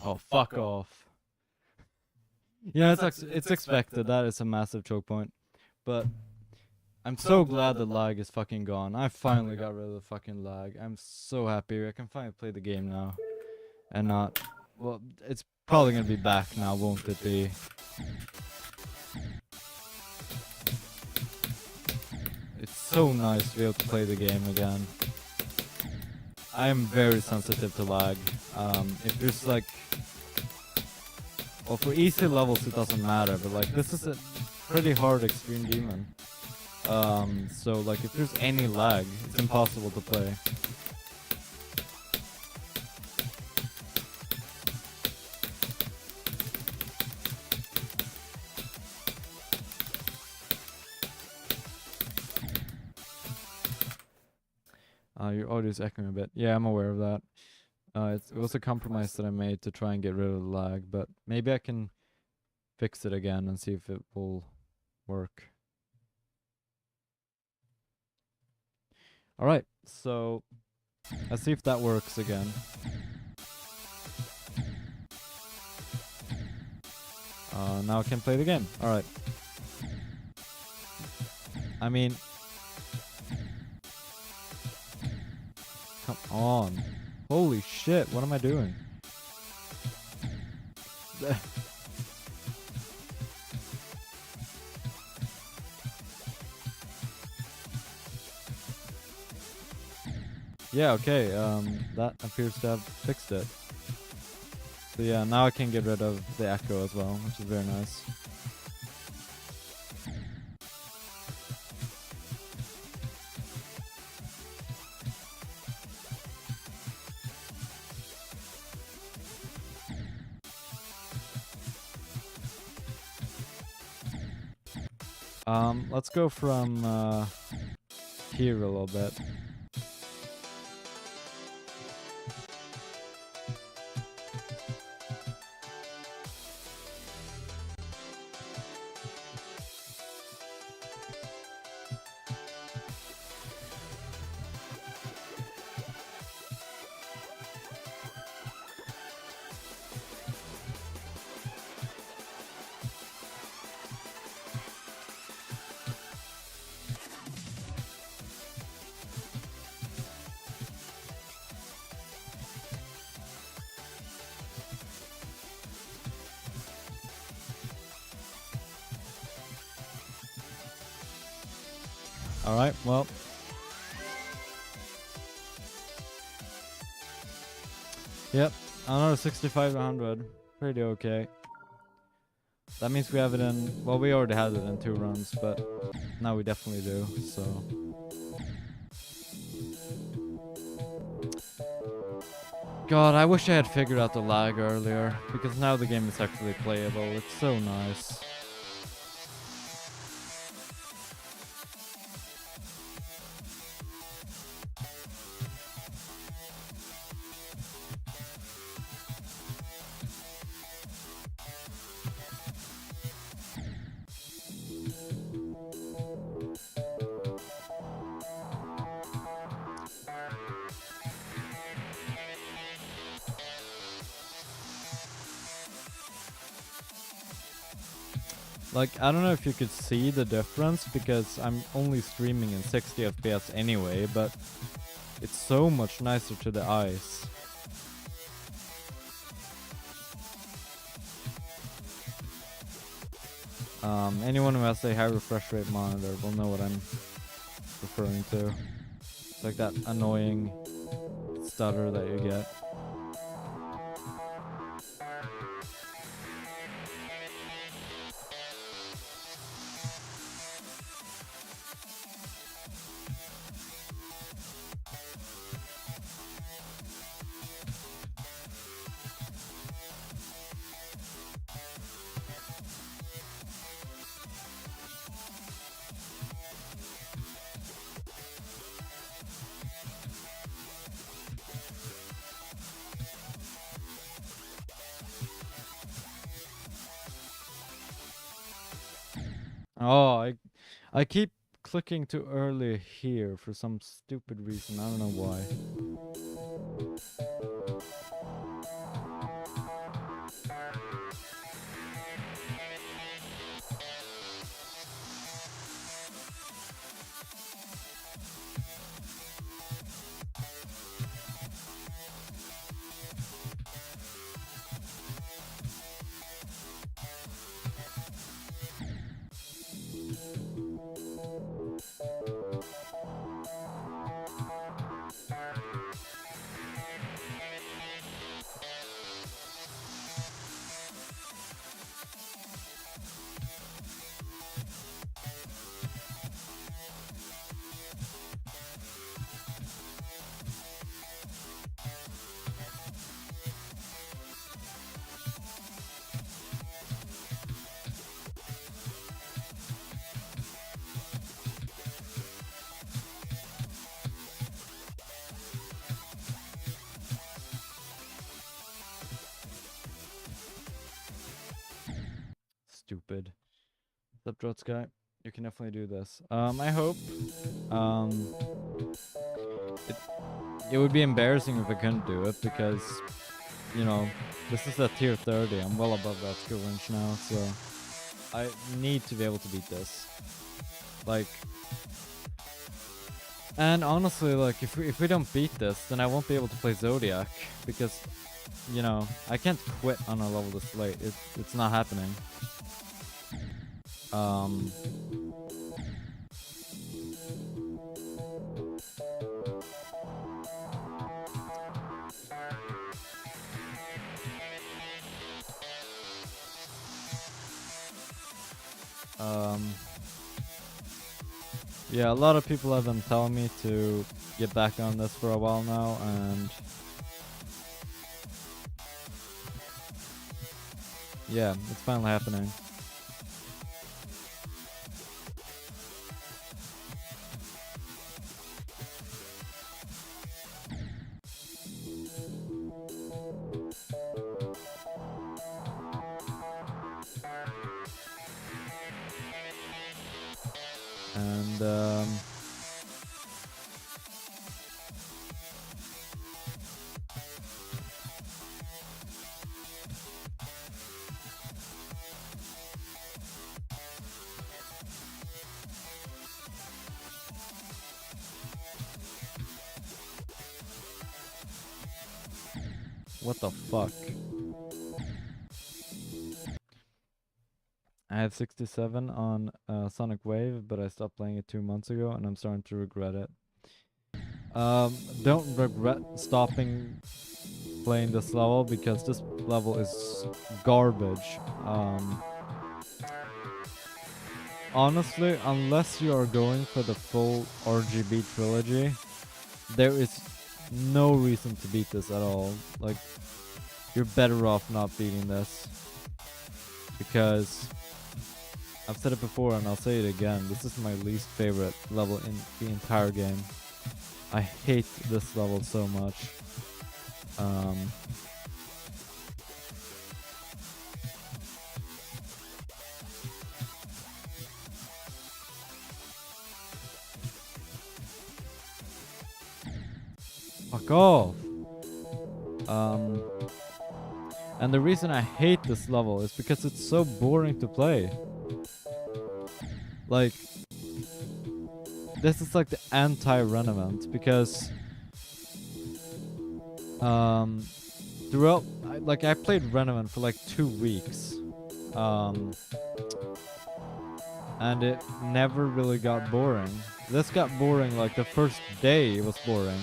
A: Oh, fuck off. Yeah, it's expected. That is a massive choke point. But I'm so glad the lag is fucking gone. I finally got rid of the fucking lag. I'm so happy. I can finally play the game now. And not... Well, it's probably gonna be back now, won't it be? It's so nice to be able to play the game again. I am very sensitive to lag. If there's like... Well, for easy levels it doesn't matter, but like this is a pretty hard extreme demon. So like if there's any lag, it's impossible to play. Your audio is echoing a bit. Yeah, I'm aware of that. It was a compromise that I made to try and get rid of the lag, but maybe I can fix it again and see if it will work. Alright, so let's see if that works again. Now I can play the game. Alright. I mean... Come on. Holy shit, what am I doing? Yeah, okay, that appears to have fixed it. So yeah, now I can get rid of the echo as well, which is very nice. Let's go from here a little bit. Alright, well. Yep, another 65 to 100. Pretty okay. That means we have it in... Well, we already had it in 2 runs, but now we definitely do, so... God, I wish I had figured out the lag earlier, because now the game is actually playable. It's so nice. Like, I don't know if you could see the difference, because I'm only streaming in 60 FPS anyway, but it's so much nicer to the eyes. Anyone who has a high refresh rate monitor will know what I'm referring to. It's like that annoying stutter that you get. Oh, I keep clicking too early here for some stupid reason. I don't know why. stupid. What's up, Drotsky? You can definitely do this. I hope. It would be embarrassing if I couldn't do it because, you know, this is at tier 30. I'm well above that skill range now, so I need to be able to beat this. Like, and honestly, like, if we don't beat this, then I won't be able to play Zodiac because, you know, I can't quit on a level this late. It's not happening. Yeah, a lot of people have been telling me to get back on this for a while now, and yeah, it's finally happening. And what the fuck? I had 67 on Sonic Wave, but I stopped playing it 2 months ago, and I'm starting to regret it. Don't regret stopping playing this level, because this level is garbage. Honestly, unless you are going for the full RGB trilogy, there is no reason to beat this at all. Like, you're better off not beating this, because I've said it before and I'll say it again, this is my least favorite level in the entire game. I hate this level so much. Fuck off! And the reason I hate this level is because it's so boring to play. Like, this is like the anti-Renevant, because throughout, I played Renevant for like 2 weeks, and it never really got boring. This got boring like the first day. It was boring.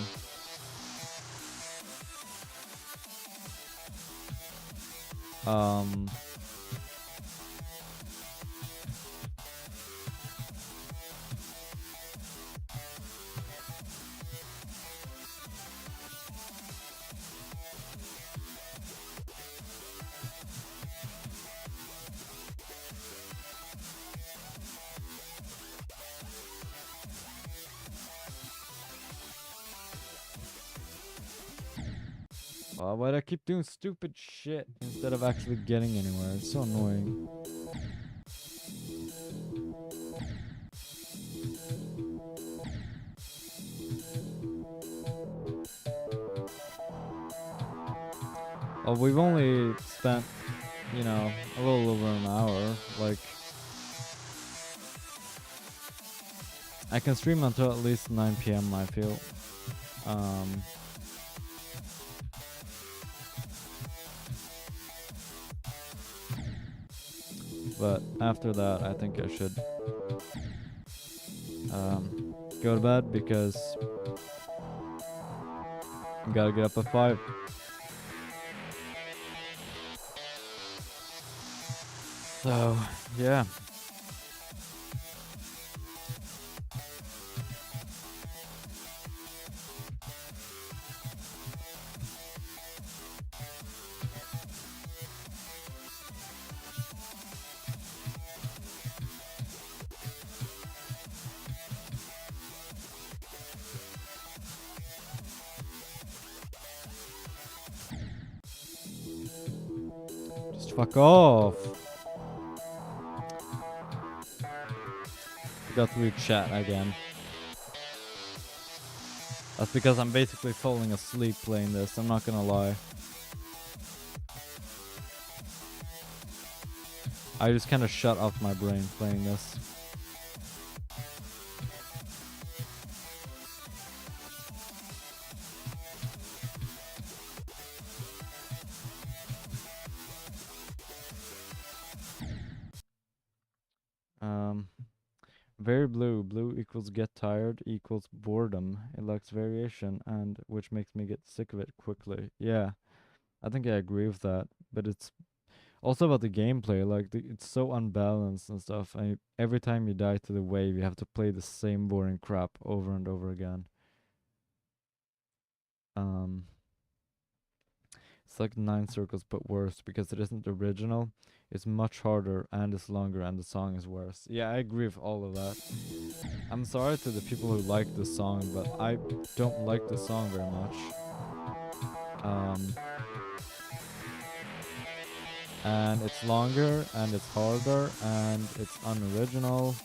A: Why'd I keep doing stupid shit instead of actually getting anywhere? It's so annoying. Well, we've only spent, you know, a little over an hour. Like, I can stream until at least 9 PM, I feel. But after that, I think I should go to bed, because I gotta get up at 5. So, yeah. Just fuck off. Forgot to read chat again. That's because I'm basically falling asleep playing this, I'm not gonna lie. I just kind of shut off my brain playing this. Very blue. Blue equals get tired equals boredom. It lacks variation, and which makes me get sick of it quickly. Yeah, I think I agree with that. But it's also about the gameplay. Like it's so unbalanced and stuff. And every time you die to the wave, you have to play the same boring crap over and over again. It's like 9 circles but worse because it isn't original. It's much harder and it's longer and the song is worse. Yeah, I agree with all of that. I'm sorry to the people who like the song, but I don't like the song very much. And it's longer and it's harder and it's unoriginal.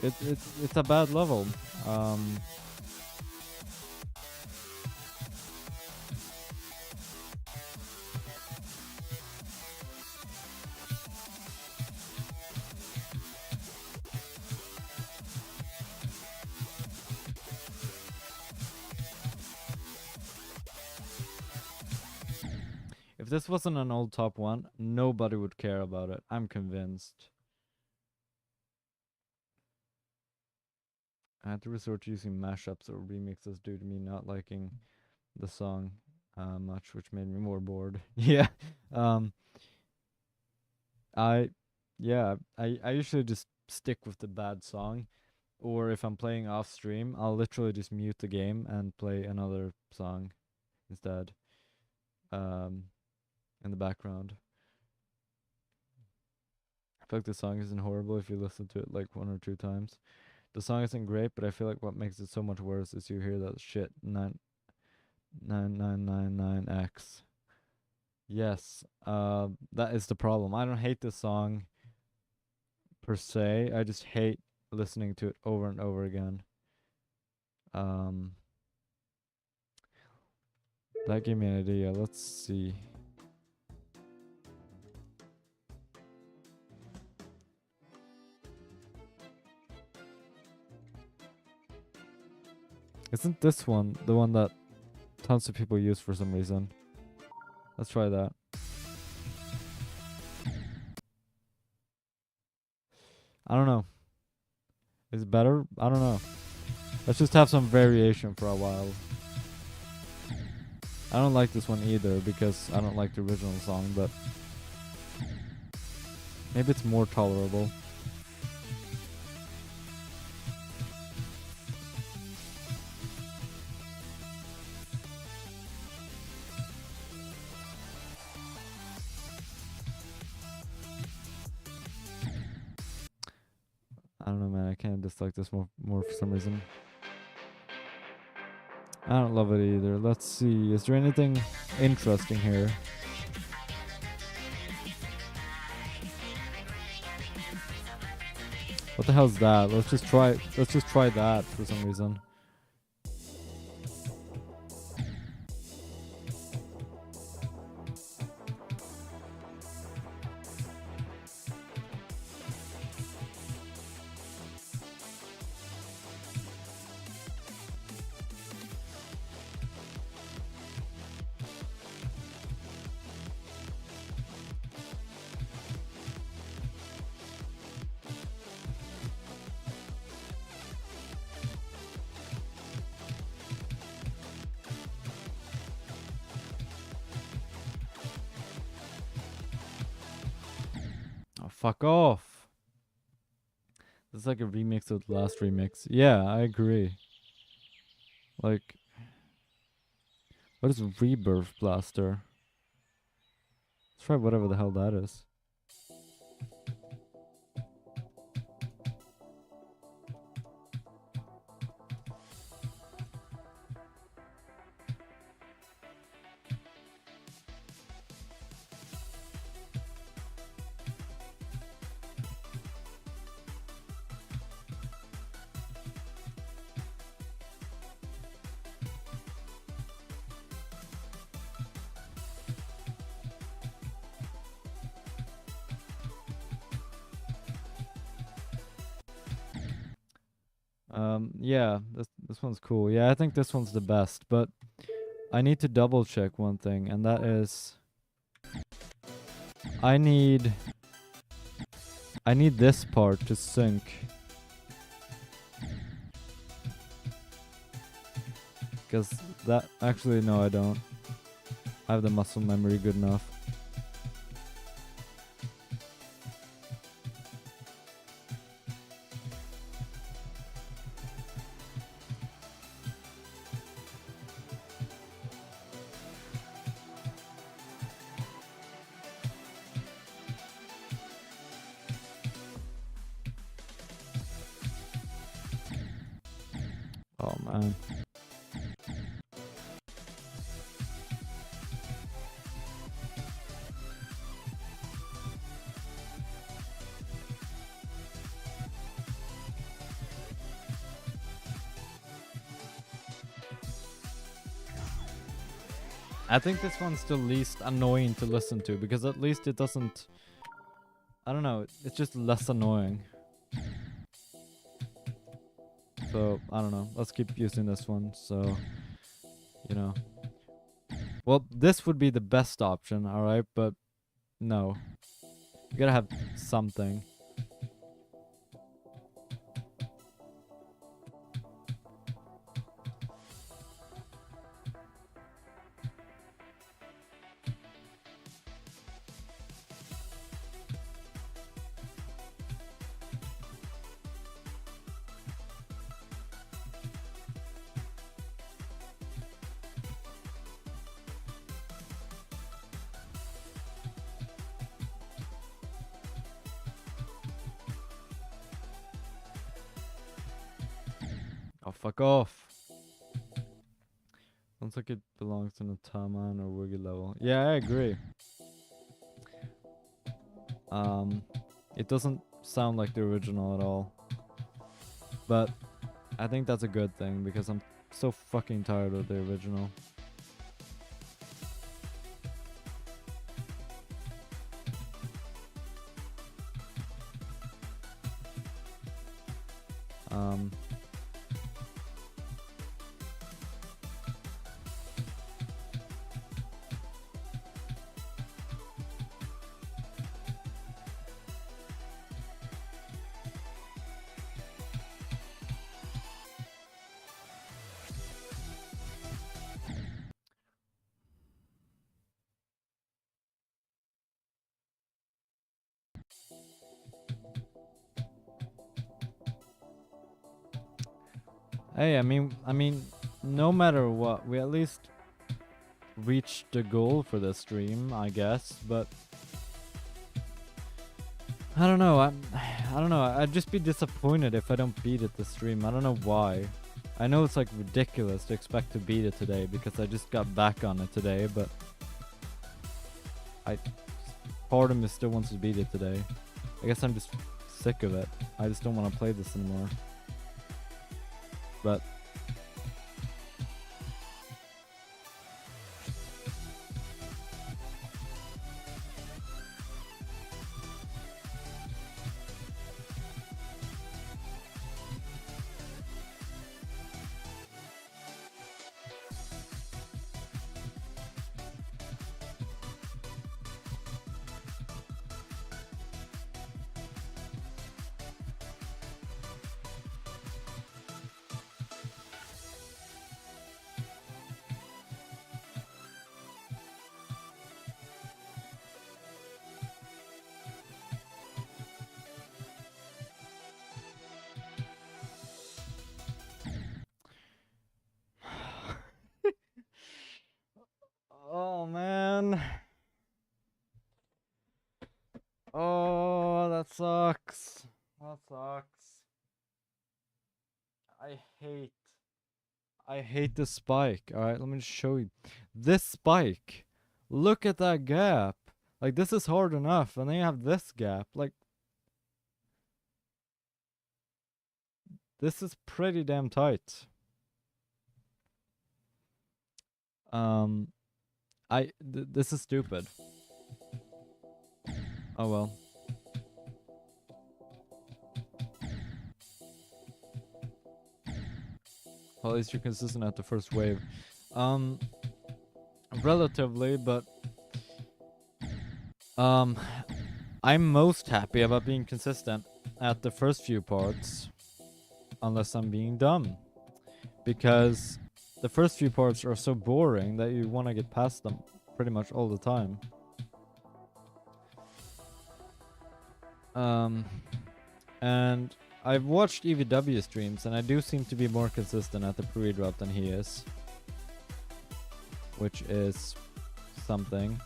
A: It's a bad level. If this wasn't an old top 1, nobody would care about it. I'm convinced. I had to resort to using mashups or remixes due to me not liking the song much, which made me more bored. Yeah. I usually just stick with the bad song, or if I'm playing off stream, I'll literally just mute the game and play another song instead. In the background. I feel like the song isn't horrible if you listen to it like 1 or 2 times. The song isn't great, but I feel like what makes it so much worse is you hear that shit 9999x. Yes, that is the problem. I don't hate the song per se. I just hate listening to it over and over again. That gave me an idea. Let's see. Isn't this one the one that tons of people use for some reason? Let's try that. I don't know. Is it better? I don't know. Let's just have some variation for a while. I don't like this one either because I don't like the original song, but maybe it's more tolerable. I don't know, man. I kind of dislike this more for some reason. I don't love it either. Let's see. Is there anything interesting here? What the hell's that? Let's just try that for some reason. Fuck off. This is like a remix of the last remix. Yeah, I agree. Like, what is Rebirth Blaster? Let's try whatever the hell that is. Yeah, this one's cool. Yeah, I think this one's the best, but I need to double check one thing, and that is I need this part to sync. Cause that actually no, I don't. I have the muscle memory good enough. Oh man. I think this one's the least annoying to listen to because at least it doesn't. I don't know. It's just less annoying. So I don't know. Let's keep using this one. So you know. Well, this would be the best option, all right. But no, you gotta have something. Oh, fuck off. Sounds like it belongs in a Taman or Wiggy level. Yeah, I agree. It doesn't sound like the original at all. But I think that's a good thing because I'm so fucking tired of the original. Um, Hey, I mean, no matter what, we at least reached the goal for this stream, I guess. But I don't know. I don't know. I'd just be disappointed if I don't beat it this stream. I don't know why. I know it's like ridiculous to expect to beat it today because I just got back on it today, but part of me still wants to beat it today. I guess I'm just sick of it. I just don't want to play this anymore. But oh man. Oh, that sucks. That sucks. I hate the spike. Alright, let me just show you. This spike. Look at that gap. Like, this is hard enough, and then you have this gap. Like, this is pretty damn tight. This is stupid. Oh well. Well, at least you're consistent at the first wave. Relatively, but I'm most happy about being consistent at the first few parts, unless I'm being dumb, because the first few parts are so boring that you want to get past them pretty much all the time. And I've watched EVW streams, and I do seem to be more consistent at the pre-drop than he is, which is something.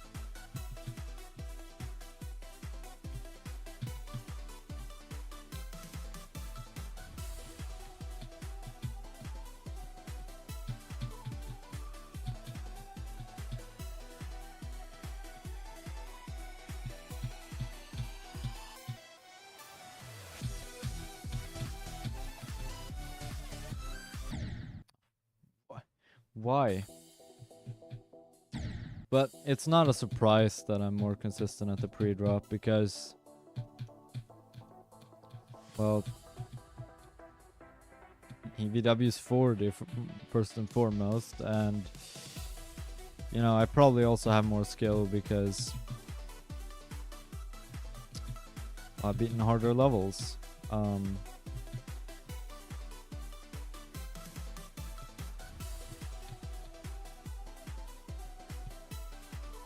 A: Why? But it's not a surprise that I'm more consistent at the pre-drop because, well, EVW's 40 first and foremost, and you know, I probably also have more skill because I've beaten harder levels.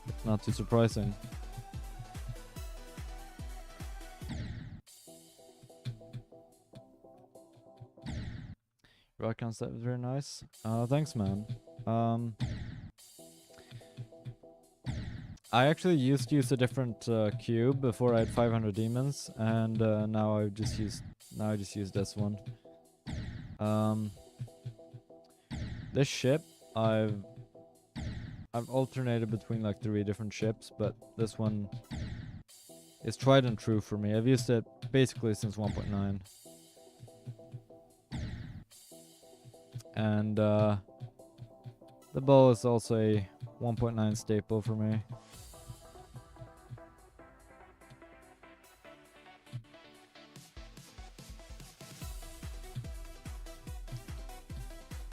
A: It's not too surprising. Rock concept is very nice. Thanks, man. I actually used to use a different cube before I had 500 demons, and now I just use this one. This ship, I've alternated between like 3 different ships, but this one is tried and true for me. I've used it basically since 1.9. And the bow is also a 1.9 staple for me.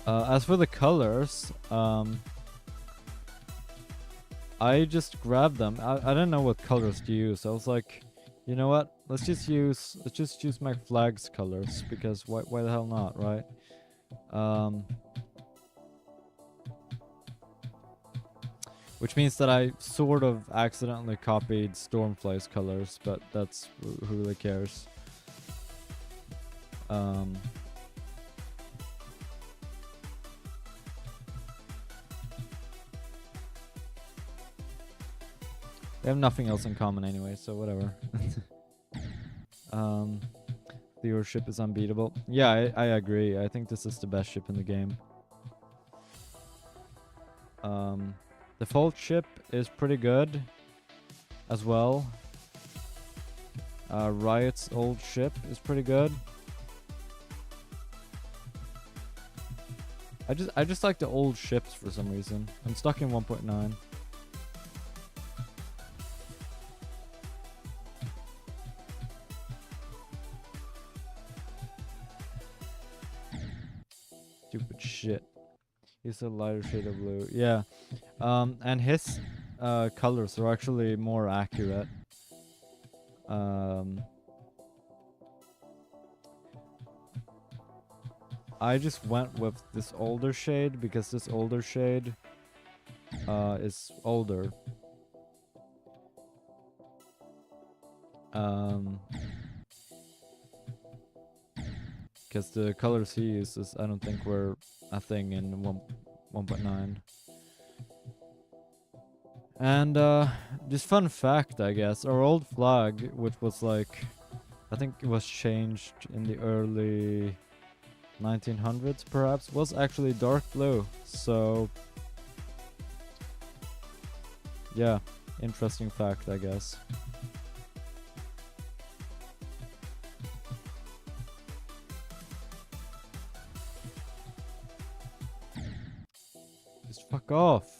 A: As for the colors, I just grabbed them. I didn't know what colors to use. I was like, you know what? Let's just use my flag's colors, because why the hell not, right? Which means that I sort of accidentally copied Stormfly's colors, but that's who really cares. They have nothing else in common anyway, so whatever. Your ship is unbeatable. Yeah, I agree. I think this is the best ship in the game. Default ship is pretty good as well. Riot's old ship is pretty good. I just like the old ships for some reason. I'm stuck in 1.9. Stupid shit. He's a lighter shade of blue. Yeah. And his colors are actually more accurate. I just went with this older shade because this older shade is older. Because the colors he uses, I don't think were a thing in 1.9. And just fun fact, I guess, our old flag, which was like, I think it was changed in the early 1900s perhaps, was actually dark blue. So yeah, interesting fact, I guess. Just fuck off.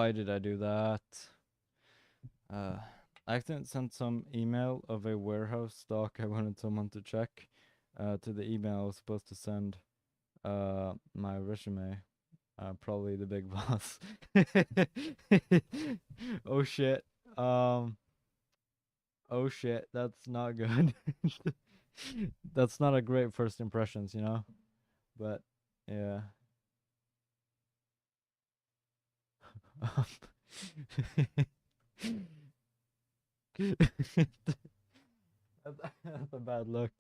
A: Why did I do that? I accidentally sent some email of a warehouse stock I wanted someone to check to the email I was supposed to send my resume. Probably the big boss. Oh shit. Oh shit, that's not good. That's not a great first impressions, you know? But yeah. That's a bad look.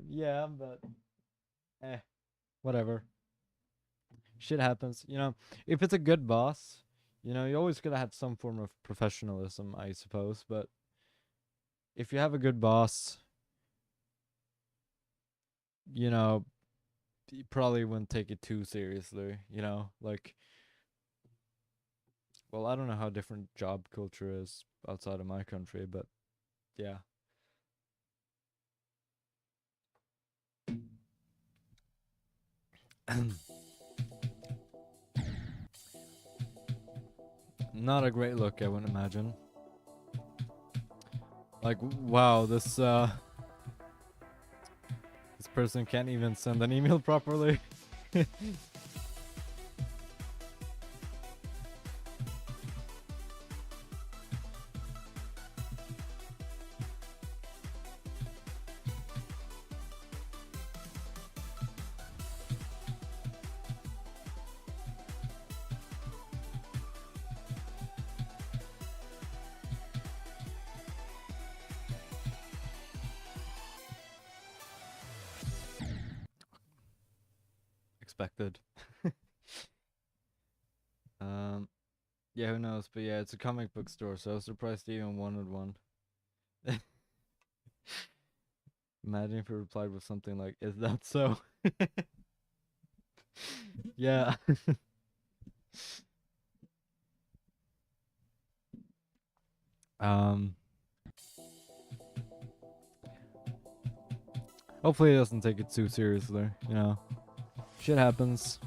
A: Yeah, but whatever. Shit happens, you know. If it's a good boss, you know, you always gotta have some form of professionalism, I suppose. But if you have a good boss, you know, you probably wouldn't take it too seriously, you know? Like, well, I don't know how different job culture is outside of my country, but yeah. Not a great look, I wouldn't imagine. Like, wow, this person can't even send an email properly. Expected. Yeah, who knows? But yeah, it's a comic book store, so I was surprised they even wanted one. Imagine if it replied with something like, "Is that so?" Yeah. um. Hopefully, it doesn't take it too seriously. You know, shit happens.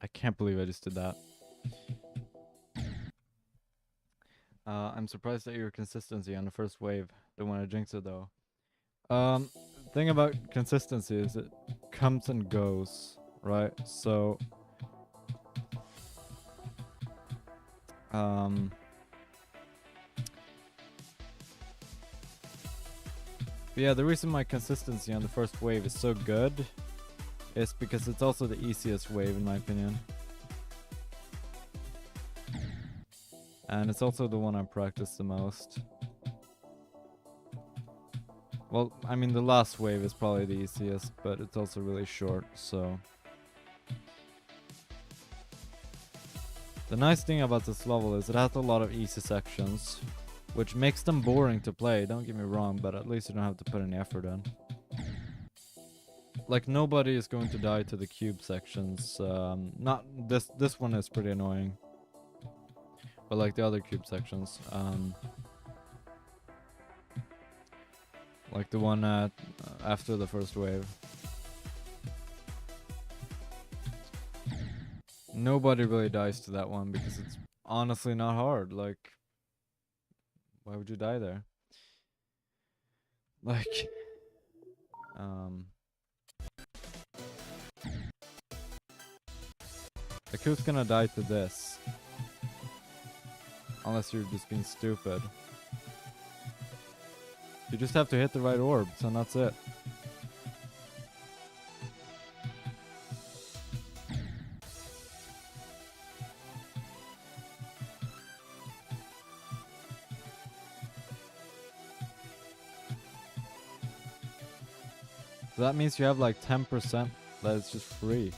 A: I can't believe I just did that. I'm surprised at your consistency on the first wave. Don't want to jinx it though. Thing about consistency is it comes and goes, right? So, but yeah, the reason my consistency on the first wave is so good is because it's also the easiest wave in my opinion. And it's also the one I practice the most. Well, I mean the last wave is probably the easiest, but it's also really short, so. The nice thing about this level is it has a lot of easy sections, which makes them boring to play, don't get me wrong, but at least you don't have to put any effort in. Like, nobody is going to die to the cube sections. Not this one is pretty annoying. But like the other cube sections. Like the one after the first wave. Nobody really dies to that one because it's honestly not hard. Like, why would you die there? Like, like who's gonna die to this? Unless you're just being stupid. You just have to hit the right orbs and that's it. So that means you have like 10% that is just free.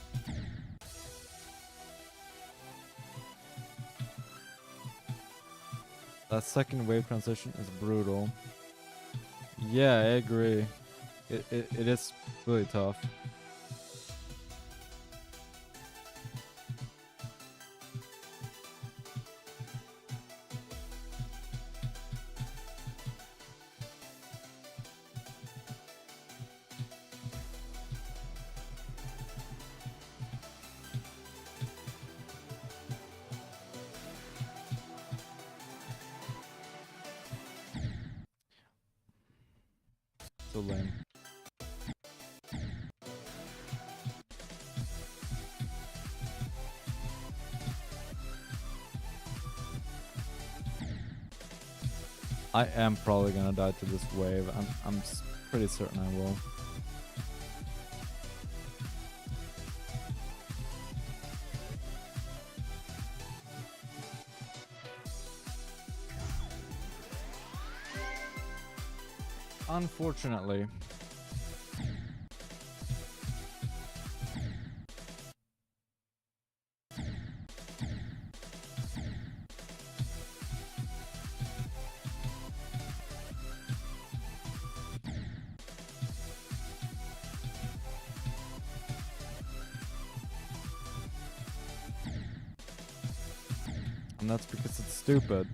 A: That second wave transition is brutal. Yeah, I agree. It is really tough. So lame. I am probably gonna die to this wave. I'm pretty certain I will. Unfortunately. And that's because it's stupid.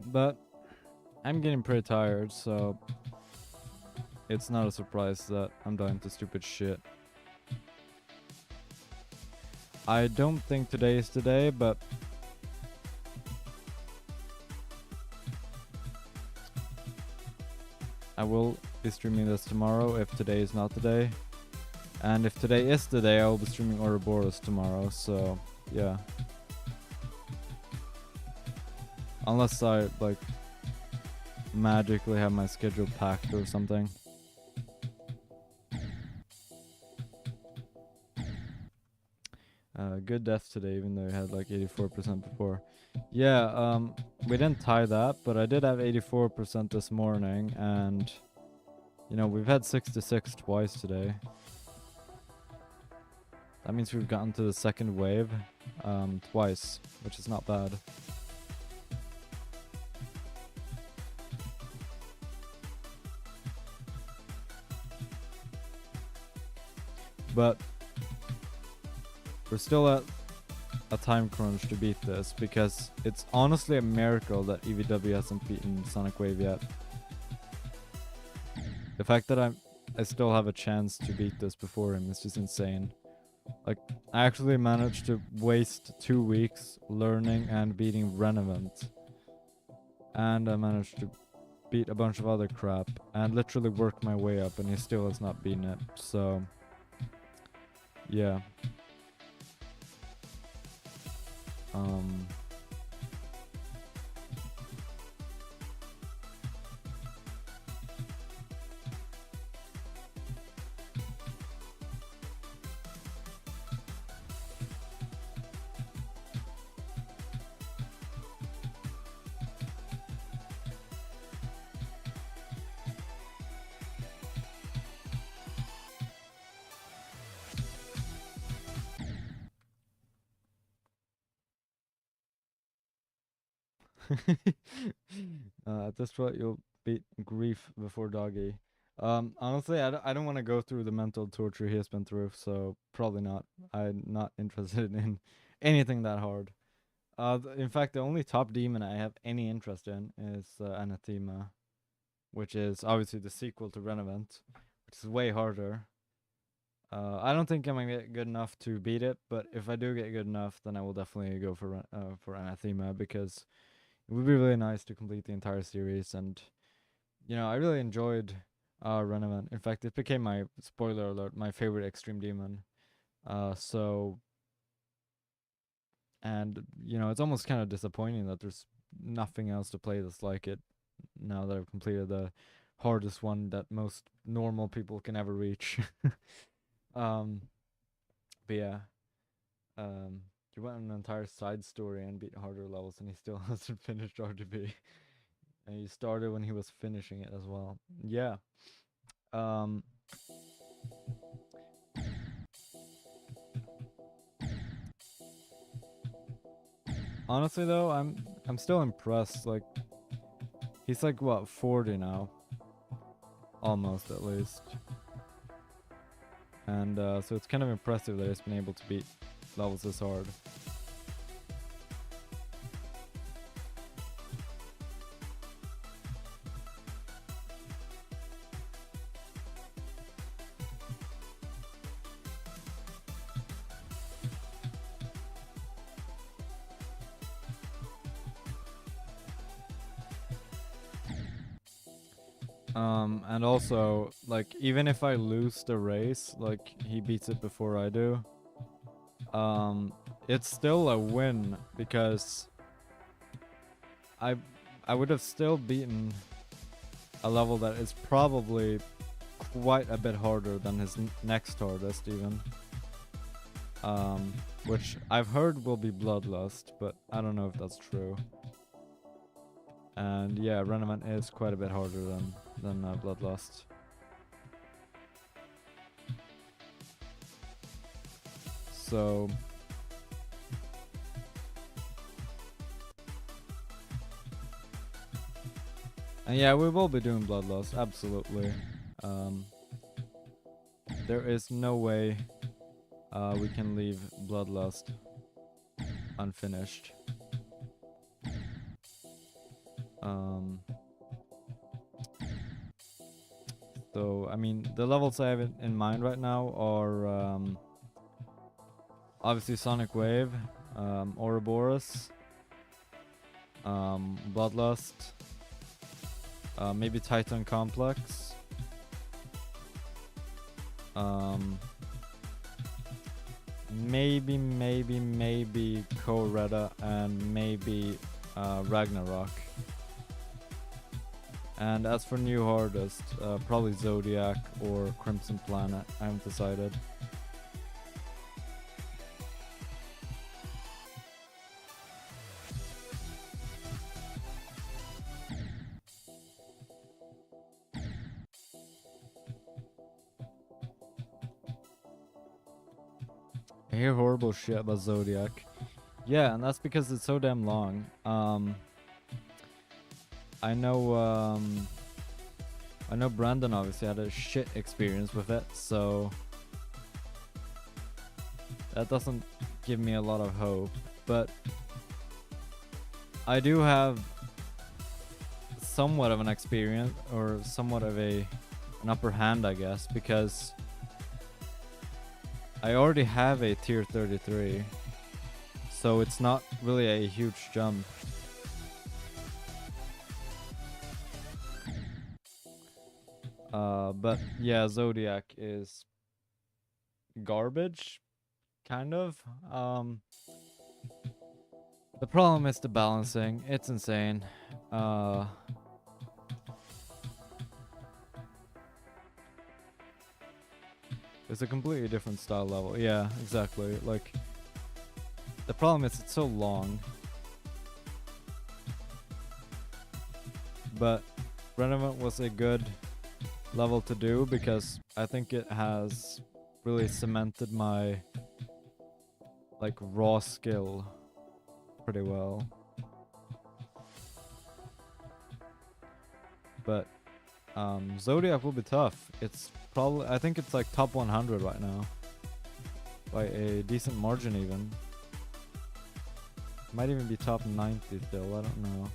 A: But I'm getting pretty tired, so it's not a surprise that I'm dying to stupid shit. I don't think today is the day, but I will be streaming this tomorrow if today is not the day. And if today is the day, I will be streaming Ouroboros tomorrow, so yeah. Unless I, like, magically have my schedule packed or something. Good death today, even though I had like 84% before. Yeah, we didn't tie that, but I did have 84% this morning, and you know, we've had 66 twice today. That means we've gotten to the second wave twice, which is not bad. But we're still at a time crunch to beat this, because it's honestly a miracle that EVW hasn't beaten Sonic Wave yet. The fact that I still have a chance to beat this before him is just insane. Like, I actually managed to waste 2 weeks learning and beating Renevant. And I managed to beat a bunch of other crap and literally work my way up, and he still has not beaten it, so yeah. At this rate, you'll beat grief before doggy. Honestly, I don't want to go through the mental torture he has been through, so probably not. I'm not interested in anything that hard. In fact, the only top demon I have any interest in is Anathema, which is obviously the sequel to Renevant, which is way harder. I don't think I'm gonna get good enough to beat it, but if I do get good enough, then I will definitely go for Anathema, because it would be really nice to complete the entire series. And I really enjoyed Renevant. In fact, it became my, spoiler alert, my favorite extreme demon. So, and it's almost kind of disappointing that there's nothing else to play that's like it now that I've completed the hardest one that most normal people can ever reach. um, but yeah, he went on an entire side story and beat harder levels, and he still hasn't finished RGB. And he started when he was finishing it as well. Yeah. Honestly though, I'm still impressed. Like, he's like what, 40 now, almost at least. And so it's kind of impressive that he's been able to beat levels this hard. And also, like, even if I lose the race, like, he beats it before I do, it's still a win, because I would have still beaten a level that is probably quite a bit harder than his next hardest even. Which I've heard will be Bloodlust, but I don't know if that's true. And yeah, Renevant is quite a bit harder than Bloodlust. So and yeah, we will be doing Bloodlust, absolutely. There is no way we can leave Bloodlust unfinished. So I mean, the levels I have in mind right now are obviously Sonic Wave, Ouroboros, Bloodlust, maybe Titan Complex, maybe Koreda, and maybe Ragnarok. And as for new hardest, probably Zodiac or Crimson Planet. I haven't decided. I hear horrible shit about Zodiac. Yeah, and that's because it's so damn long. I know Brandon obviously had a shit experience with it, so that doesn't give me a lot of hope. But I do have somewhat of an experience, or somewhat of an upper hand, I guess, because I already have a tier 33, so it's not really a huge jump. But yeah, Zodiac is garbage, kind of. The problem is the balancing. It's insane. It's a completely different style level. Yeah, exactly. Like, the problem is it's so long. But Renevant was a good level to do, because I think it has really cemented my like raw skill pretty well. but Zodiac will be tough. It's probably, I think it's like top 100 right now. By a decent margin even. Might even be top 90 still, I don't know.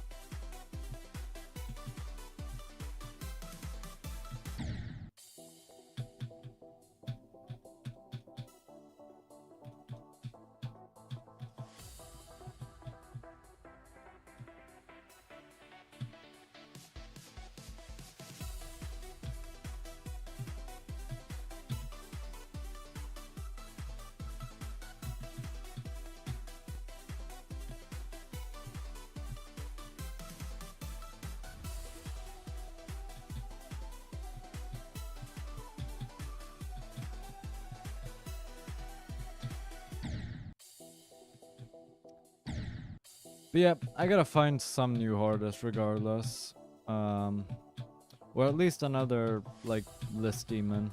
A: But yeah, I gotta find some new artists regardless. Or at least another, like, list demon.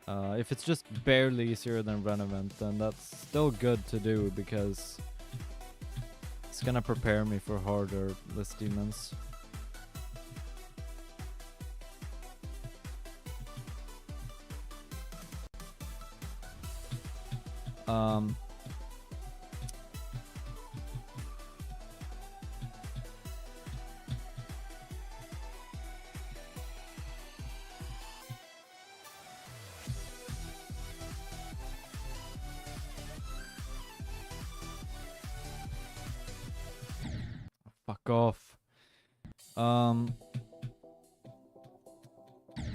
A: If it's just barely easier than Renevant, then that's still good to do because it's gonna prepare me for harder list demons. Fuck off. I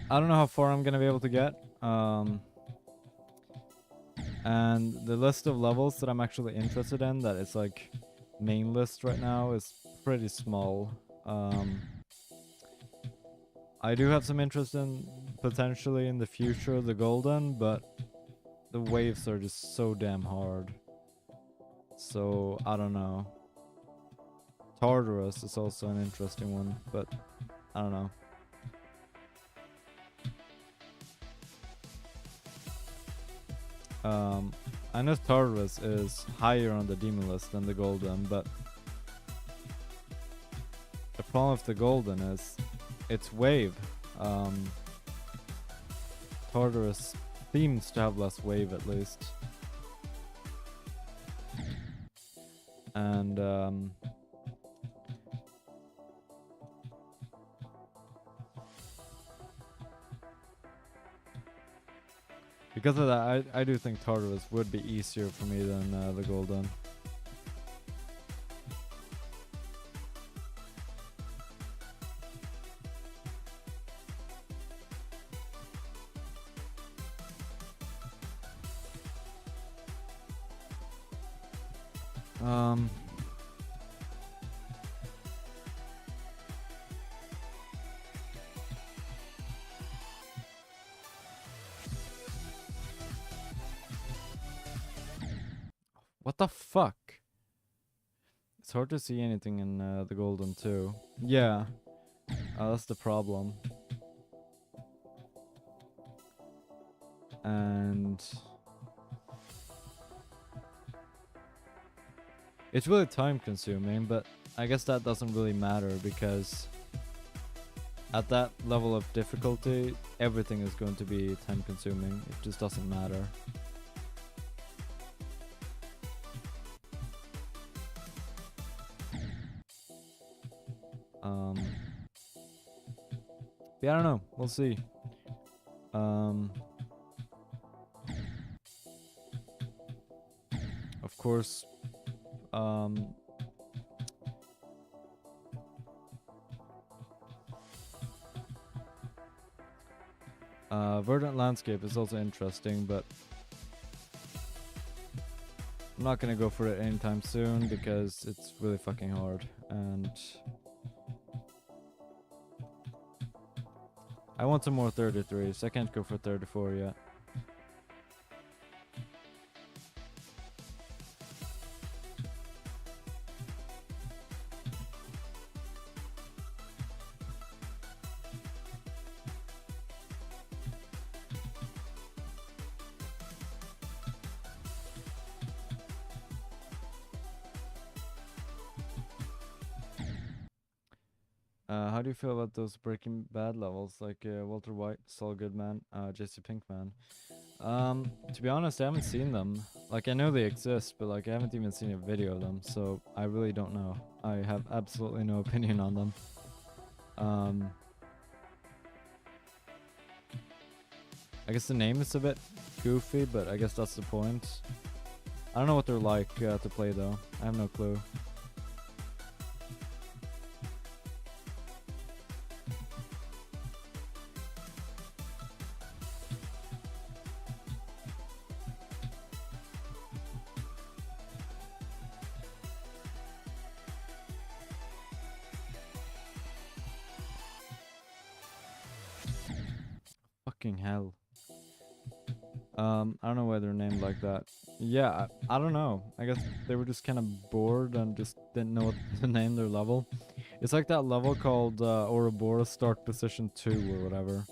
A: don't know how far I'm gonna be able to get. And the list of levels that I'm actually interested in, that is like main list right now, is pretty small. I do have some interest in potentially in the future the golden, but the waves are just so damn hard. So I don't know. Tartarus is also an interesting one, but I don't know. I know Tartarus is higher on the demon list than the golden, but the problem with the golden is its wave. Tartarus seems to have less wave at least. And because of that, I do think Tartarus would be easier for me than the golden. What the fuck? It's hard to see anything in the golden too. Yeah, that's the problem. And it's really time consuming, but I guess that doesn't really matter because at that level of difficulty, everything is going to be time consuming. It just doesn't matter. Yeah, I don't know. We'll see. Of course, Verdant Landscape is also interesting, but I'm not gonna go for it anytime soon because it's really fucking hard, and I want some more 33s. I can't go for 34 yet. How do you feel about those Breaking Bad levels, like Walter White, Saul Goodman, Jesse Pinkman? To be honest, I haven't seen them. Like, I know they exist, but like I haven't even seen a video of them, so I really don't know. I have absolutely no opinion on them. I guess the name is a bit goofy, but I guess that's the point. I don't know what they're like to play though. I have no clue. Fucking hell. I don't know why they're named like that. Yeah, I don't know. I guess they were just kind of bored and just didn't know what to name their level. It's like that level called Ouroboros Start Position 2 or whatever.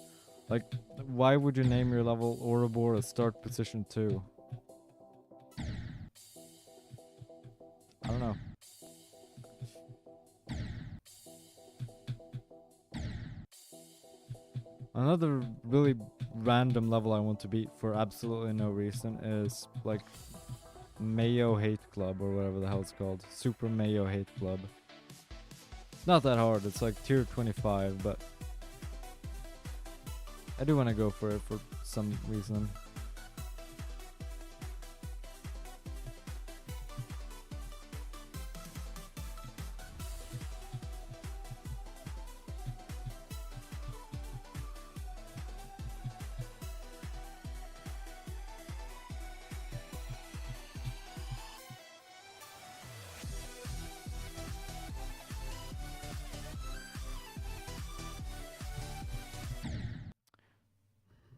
A: Like, why would you name your level Ouroboros Start Position 2? I don't know. Another really random level I want to beat for absolutely no reason is like Mayo Hate Club or whatever the hell it's called. Super Mayo Hate Club. It's not that hard, it's like tier 25, but I do want to go for it for some reason.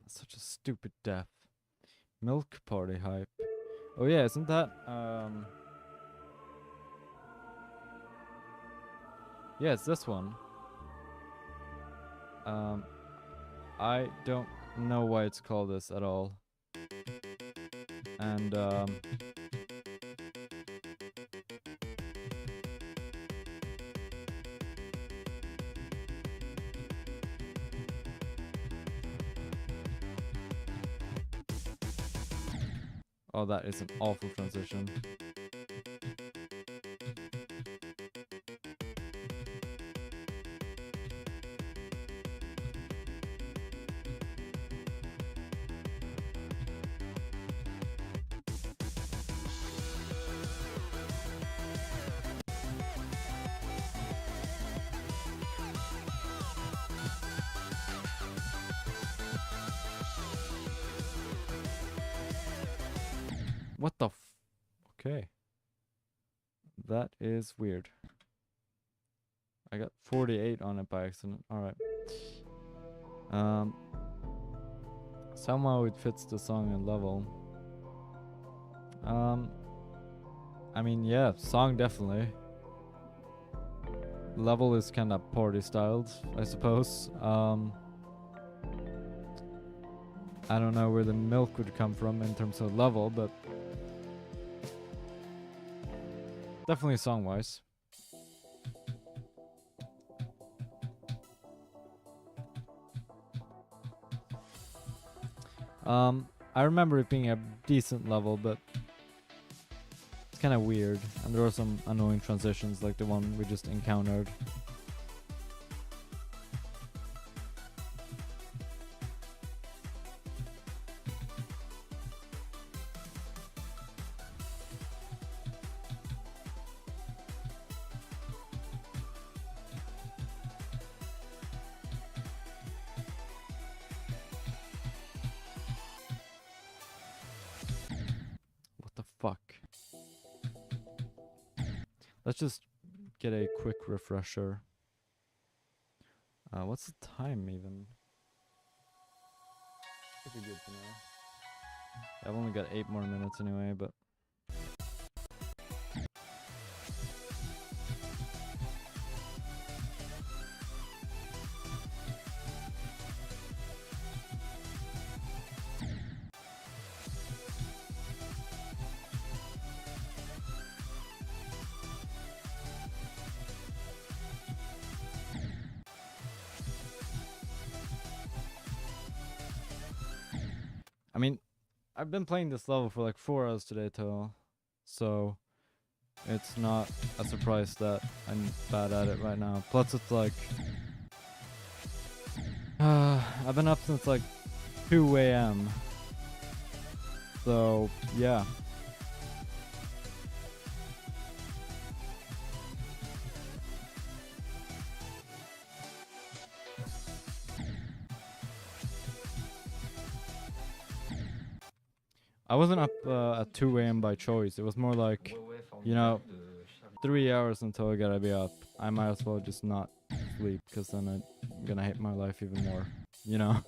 A: Such a stupid death. Milk party hype. Oh yeah, isn't that yeah, it's this one. I don't know why it's called this at all. And oh, that is an awful transition. What the okay. That is weird. I got 48 on it by accident. Alright. Somehow it fits the song and level. I mean, yeah, song definitely. Level is kind of party styled, I suppose. I don't know where the milk would come from in terms of level, but definitely song-wise. I remember it being a decent level, but it's kind of weird, and there are some annoying transitions like the one we just encountered. Fuck. Let's just get a quick refresher. What's the time even? Pretty good for now. I've only got 8 more minutes anyway, but I mean, I've been playing this level for like 4 hours today total, so it's not a surprise that I'm bad at it right now. Plus, it's like I've been up since like 2 a.m. So yeah. I wasn't up at 2 a.m. by choice. It was more like, you know, 3 hours until I gotta be up. I might as well just not sleep, because then I'm gonna hate my life even more, you know?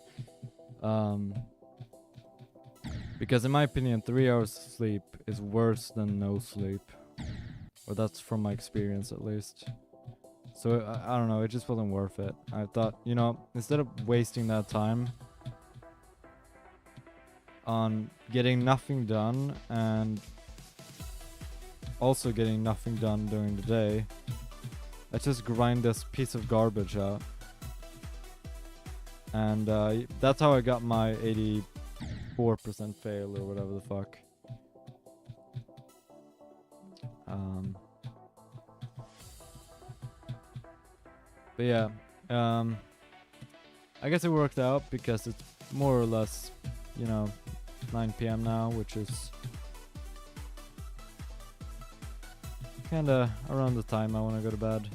A: Because in my opinion, 3 hours sleep is worse than no sleep. Or that's from my experience at least. So I don't know, it just wasn't worth it. I thought, you know, instead of wasting that time on getting nothing done and also getting nothing done during the day, let's just grind this piece of garbage out. And that's how I got my 84% fail or whatever the fuck. But yeah, I guess it worked out because it's more or less, you know, 9 p.m. now, which is kinda around the time I want to go to bed.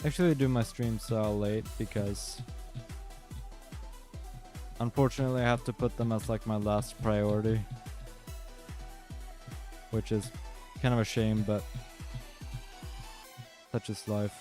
A: Actually, I do my streams late because unfortunately I have to put them as like my last priority, which is kind of a shame, but such is life.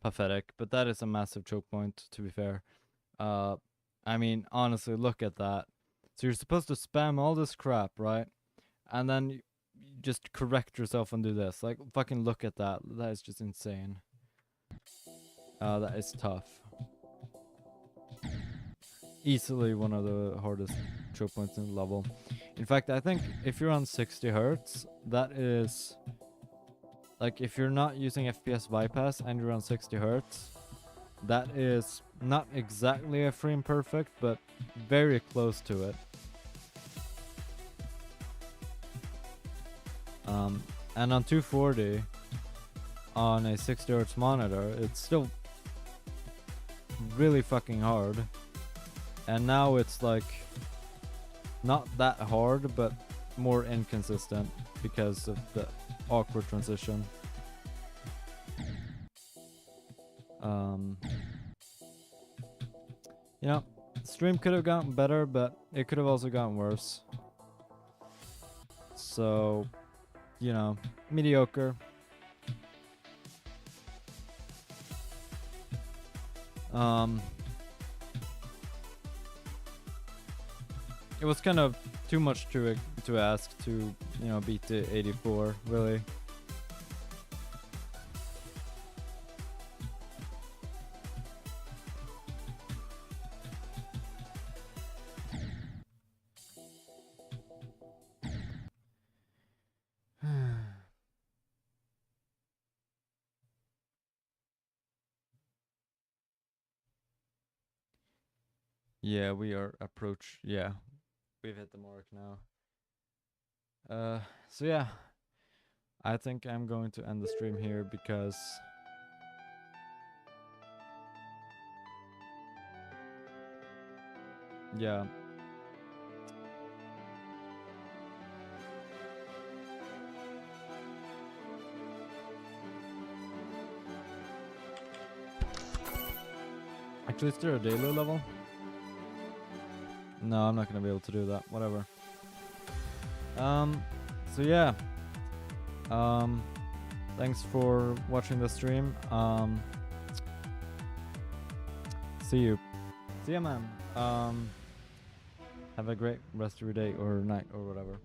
A: Pathetic, but that is a massive choke point, to be fair. I mean, honestly, look at that. So you're supposed to spam all this crap, right? And then you just correct yourself and do this. Like, fucking look at that. That is just insane. That is tough. Easily one of the hardest choke points in the level. In fact, I think if you're on 60 hertz, that is... Like, if you're not using FPS bypass and you're on 60 hertz, that is not exactly a frame perfect, but very close to it. And on 240, on a 60 hertz monitor, it's still really fucking hard. And now it's like not that hard, but more inconsistent because of the awkward transition. You know, stream could have gotten better, but it could have also gotten worse. So, you know, mediocre. It was kind of too much to ask to, you know, beat the 84, really. Yeah, we are yeah, we've hit the mark now. So yeah, I think I'm going to end the stream here because yeah. Actually, is there a daily level? No, I'm not gonna be able to do that. Whatever. So yeah. Thanks for watching the stream. See you. See ya, man. Have a great rest of your day or night or whatever.